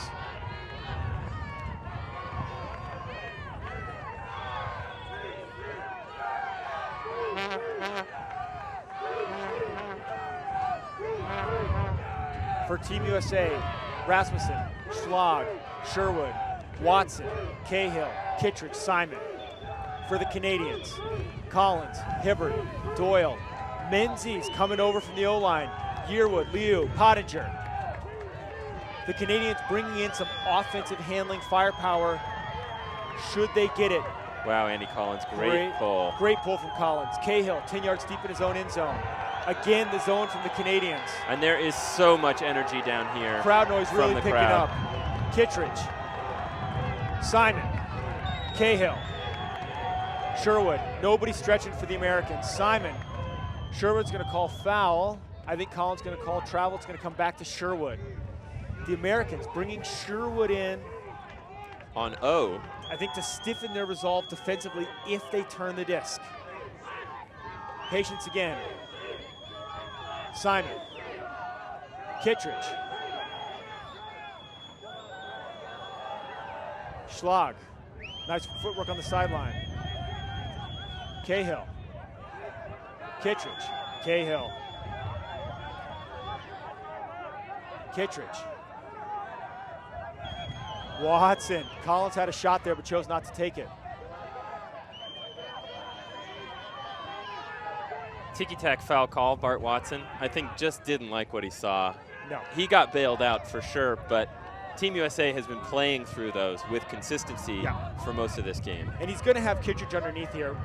For Team USA, Rasmussen, Schlag, Sherwood, Watson, Cahill, Kittredge, Simon. For the Canadians, Collins, Hibbert, Doyle, Menzies coming over from the O-line, Yearwood, Liu, Pottinger. The Canadians bringing in some offensive handling firepower should they get it. Wow, Andy Collins, great pull. Great pull from Collins. Cahill, 10 yards deep in his own end zone. Again, the zone from the Canadians. And there is so much energy down here. Crowd noise really the picking crowd. up. Kittredge, Simon, Cahill, Sherwood. Nobody stretching for the Americans. Simon, Sherwood's going to call foul. I think Colin's going to call travel. It's going to come back to Sherwood. The Americans bringing Sherwood in On O. I think to stiffen their resolve defensively if they turn the disc. Patience again. Simon. Kittredge. Schlag. Nice footwork on the sideline. Cahill. Kittredge. Cahill. Kittredge. Watson. Collins had a shot there but chose not to take it. Ticky-tack foul call, Bart Watson. I think just didn't like what he saw. No. He got bailed out for sure, but Team USA has been playing through those with consistency for most of this game. And he's going to have Kittredge underneath here.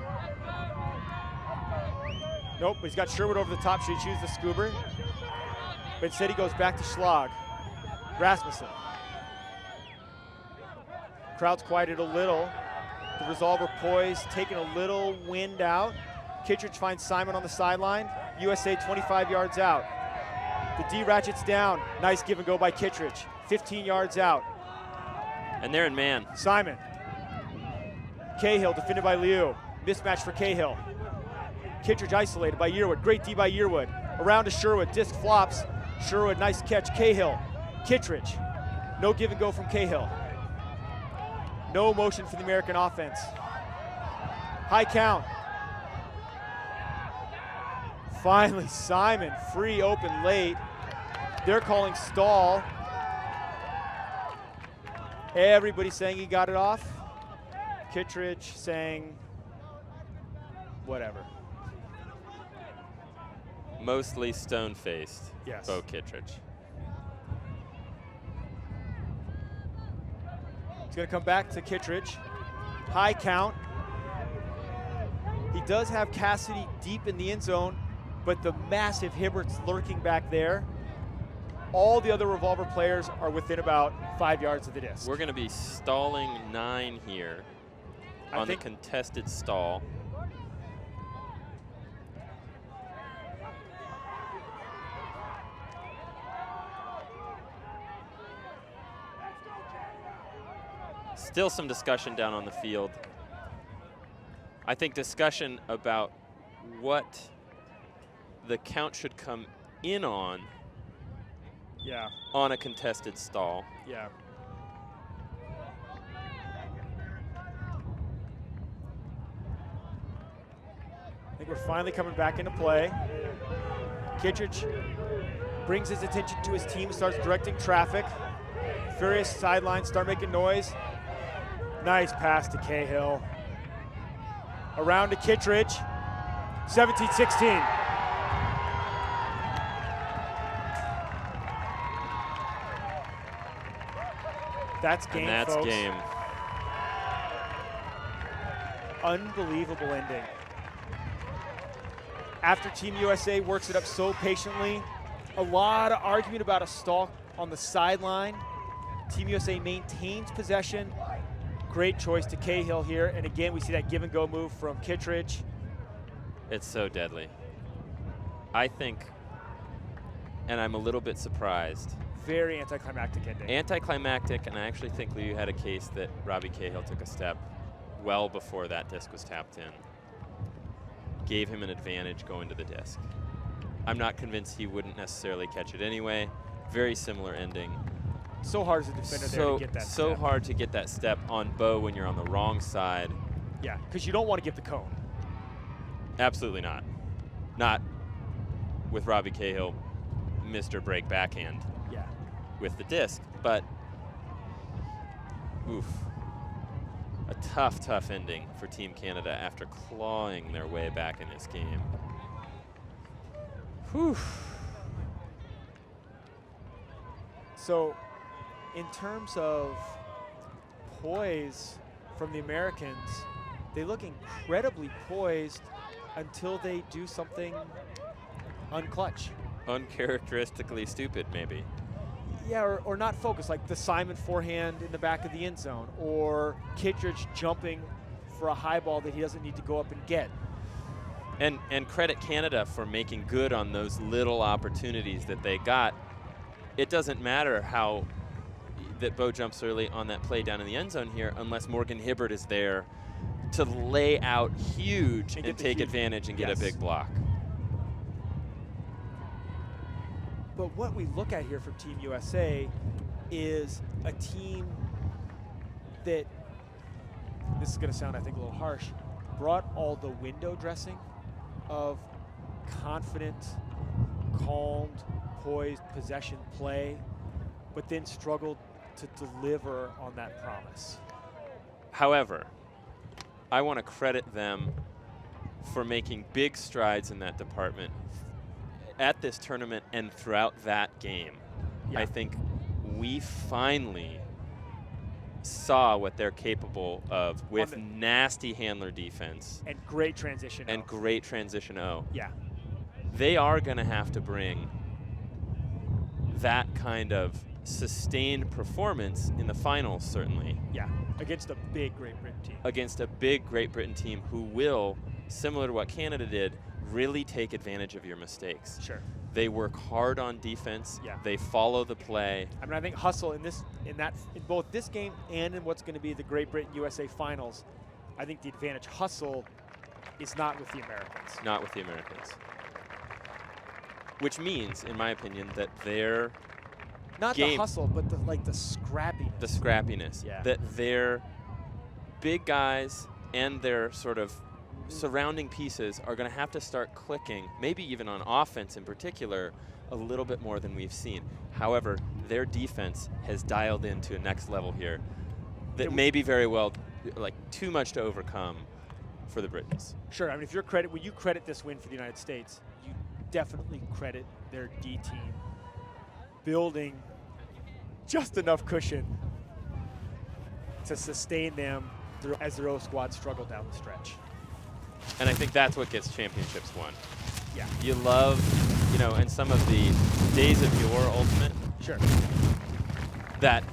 Nope, he's got Sherwood over the top. Should he choose the Scuba? But instead he goes back to Schlag. Rasmussen. Crowd's quieted a little. The resolver poised, taking a little wind out. Kittredge finds Simon on the sideline. USA 25 yards out. The D ratchets down. Nice give and go by Kittredge. 15 yards out. And they're in man. Simon. Cahill defended by Liu. Mismatch for Cahill. Kittredge isolated by Yearwood. Great D by Yearwood. Around to Sherwood. Disc flops. Sherwood, nice catch. Cahill. Kittredge. No give and go from Cahill. No motion for the American offense. High count. Finally, Simon, free, open, late. They're calling stall. Everybody saying he got it off. Kittredge saying whatever. Mostly stone-faced, Yes. Bo Kittredge. It's going to come back to Kittredge. High count. He does have Cassidy deep in the end zone, but the massive Hibbert's lurking back there. All the other revolver players are within about 5 yards of the disc. We're going to be stalling 9 here on the contested stall. Still some discussion down on the field. I think discussion about what the count should come in on a contested stall. Yeah. I think we're finally coming back into play. Kittredge brings his attention to his team, starts directing traffic. Furious sidelines start making noise. Nice pass to Cahill. Around to Kittredge. 17-16. That's game, and that's folks. game. Unbelievable ending. After Team USA works it up so patiently, a lot of argument about a stall on the sideline. Team USA maintains possession. Great choice to Cahill here. And again, we see that give and go move from Kittredge. It's so deadly. I think, and I'm a little bit surprised. Very anticlimactic ending. Anticlimactic, and I actually think Liu had a case that Robbie Cahill took a step well before that disc was tapped in. Gave him an advantage going to the disc. I'm not convinced he wouldn't necessarily catch it anyway. Very similar ending. So hard as a defender there to get that So step. hard to get that step on Bo when you're on the wrong side. Yeah, because you don't want to give the cone. Absolutely not. Not with Robbie Cahill, Mr. Break backhand. Yeah. With the disc, but oof. A tough, tough ending for Team Canada after clawing their way back in this game. Whew. So, in terms of poise from the Americans, they look incredibly poised until they do something unclutch. Uncharacteristically stupid, maybe. Yeah, or not focused, like the Simon forehand in the back of the end zone, or Kittredge jumping for a high ball that he doesn't need to go up and get. And credit Canada for making good on those little opportunities that they got. It doesn't matter how that Bo jumps early on that play down in the end zone here unless Morgan Hibbert is there to lay out huge and take advantage and get a big block. But what we look at here for Team USA is a team that, this is going to sound, I think, a little harsh, brought all the window dressing of confident, calmed, poised possession play, but then struggled to deliver on that promise. However, I want to credit them for making big strides in that department at this tournament and throughout that game. Yeah. I think we finally saw what they're capable of with nasty handler defense. And great transition And great transition O. Yeah. They are going to have to bring that kind of sustained performance in the finals, certainly. Yeah, against a big Great Britain team. Against a big Great Britain team who will, similar to what Canada did, really take advantage of your mistakes. Sure. They work hard on defense. Yeah. They follow the play. I mean, I think hustle in both this game and in what's going to be the Great Britain USA finals, I think the advantage hustle is not with the Americans. Not with the Americans. Which means, in my opinion, that their not game, the hustle, but the scrappiness. The scrappiness. Yeah. That their big guys and their sort of surrounding pieces are going to have to start clicking, maybe even on offense in particular, a little bit more than we've seen. However, their defense has dialed into a next level here that may be very well, like, too much to overcome for the Britons. Sure. I mean, when you credit this win for the United States, you definitely credit their D team building just enough cushion to sustain them as their O squad struggle down the stretch. And I think that's what gets championships won. Yeah. You love, in some of the days of your ultimate. Sure. That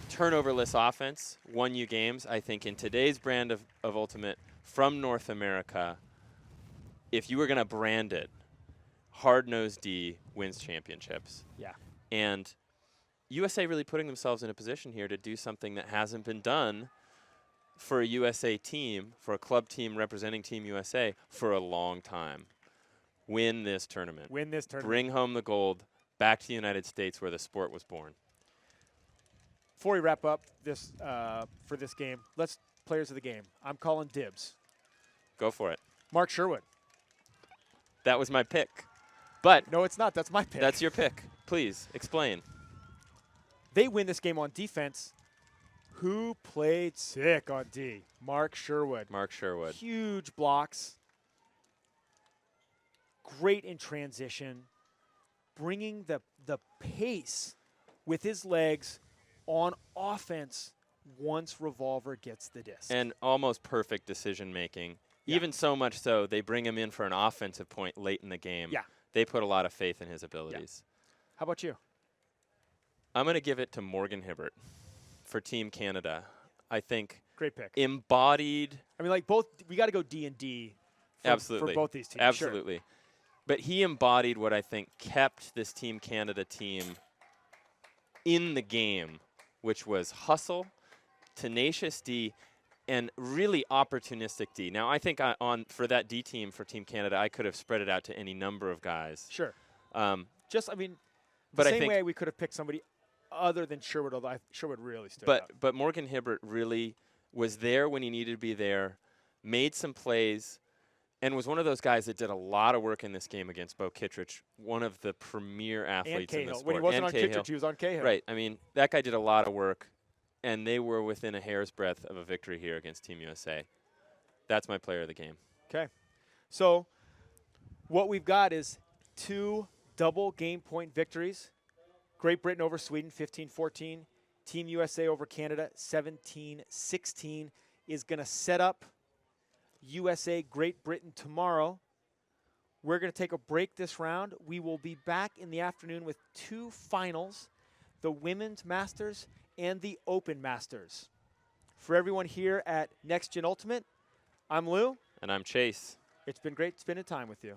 turnoverless offense won you games. I think in today's brand of ultimate from North America, if you were going to brand it, hard-nosed D wins championships. Yeah. And USA really putting themselves in a position here to do something that hasn't been done for a USA team, for a club team representing Team USA for a long time. Win this tournament. Win this tournament. Bring home the gold back to the United States where the sport was born. Before we wrap up this for this game, let's players of the game. I'm calling dibs. Go for it. Mark Sherwood. That was my pick. But no, it's not. That's my pick. That's your pick. Please, explain. They win this game on defense. Who played sick on D? Mark Sherwood. Mark Sherwood. Huge blocks. Great in transition. Bringing the pace with his legs on offense once Revolver gets the disc. And almost perfect decision making. Yeah. Even so much so, they bring him in for an offensive point late in the game. Yeah. They put a lot of faith in his abilities. Yeah. How about you? I'm going to give it to Morgan Hibbert for Team Canada. I think great pick. Embodied. I mean, like both, we got to go D&D for both these teams. Absolutely. Sure. But he embodied what I think kept this Team Canada team in the game, which was hustle, tenacious D, and really opportunistic D. Now, I think for that D team for Team Canada, I could have spread it out to any number of guys. Sure. But the same way we could have picked somebody other than Sherwood, although Sherwood really stood out. But Morgan Hibbert really was there when he needed to be there, made some plays, and was one of those guys that did a lot of work in this game against Bo Kittredge, one of the premier athletes in the sport. When he wasn't on Kittredge, he was on Cahill. Right. I mean, that guy did a lot of work, and they were within a hair's breadth of a victory here against Team USA. That's my player of the game. Okay. So what we've got is 2 double game point victories. Great Britain over Sweden, 15-14. Team USA over Canada, 17-16, is going to set up USA Great Britain tomorrow. We're going to take a break this round. We will be back in the afternoon with 2 finals, the Women's Masters and the Open Masters. For everyone here at Next Gen Ultimate, I'm Lou. And I'm Chase. It's been great spending time with you.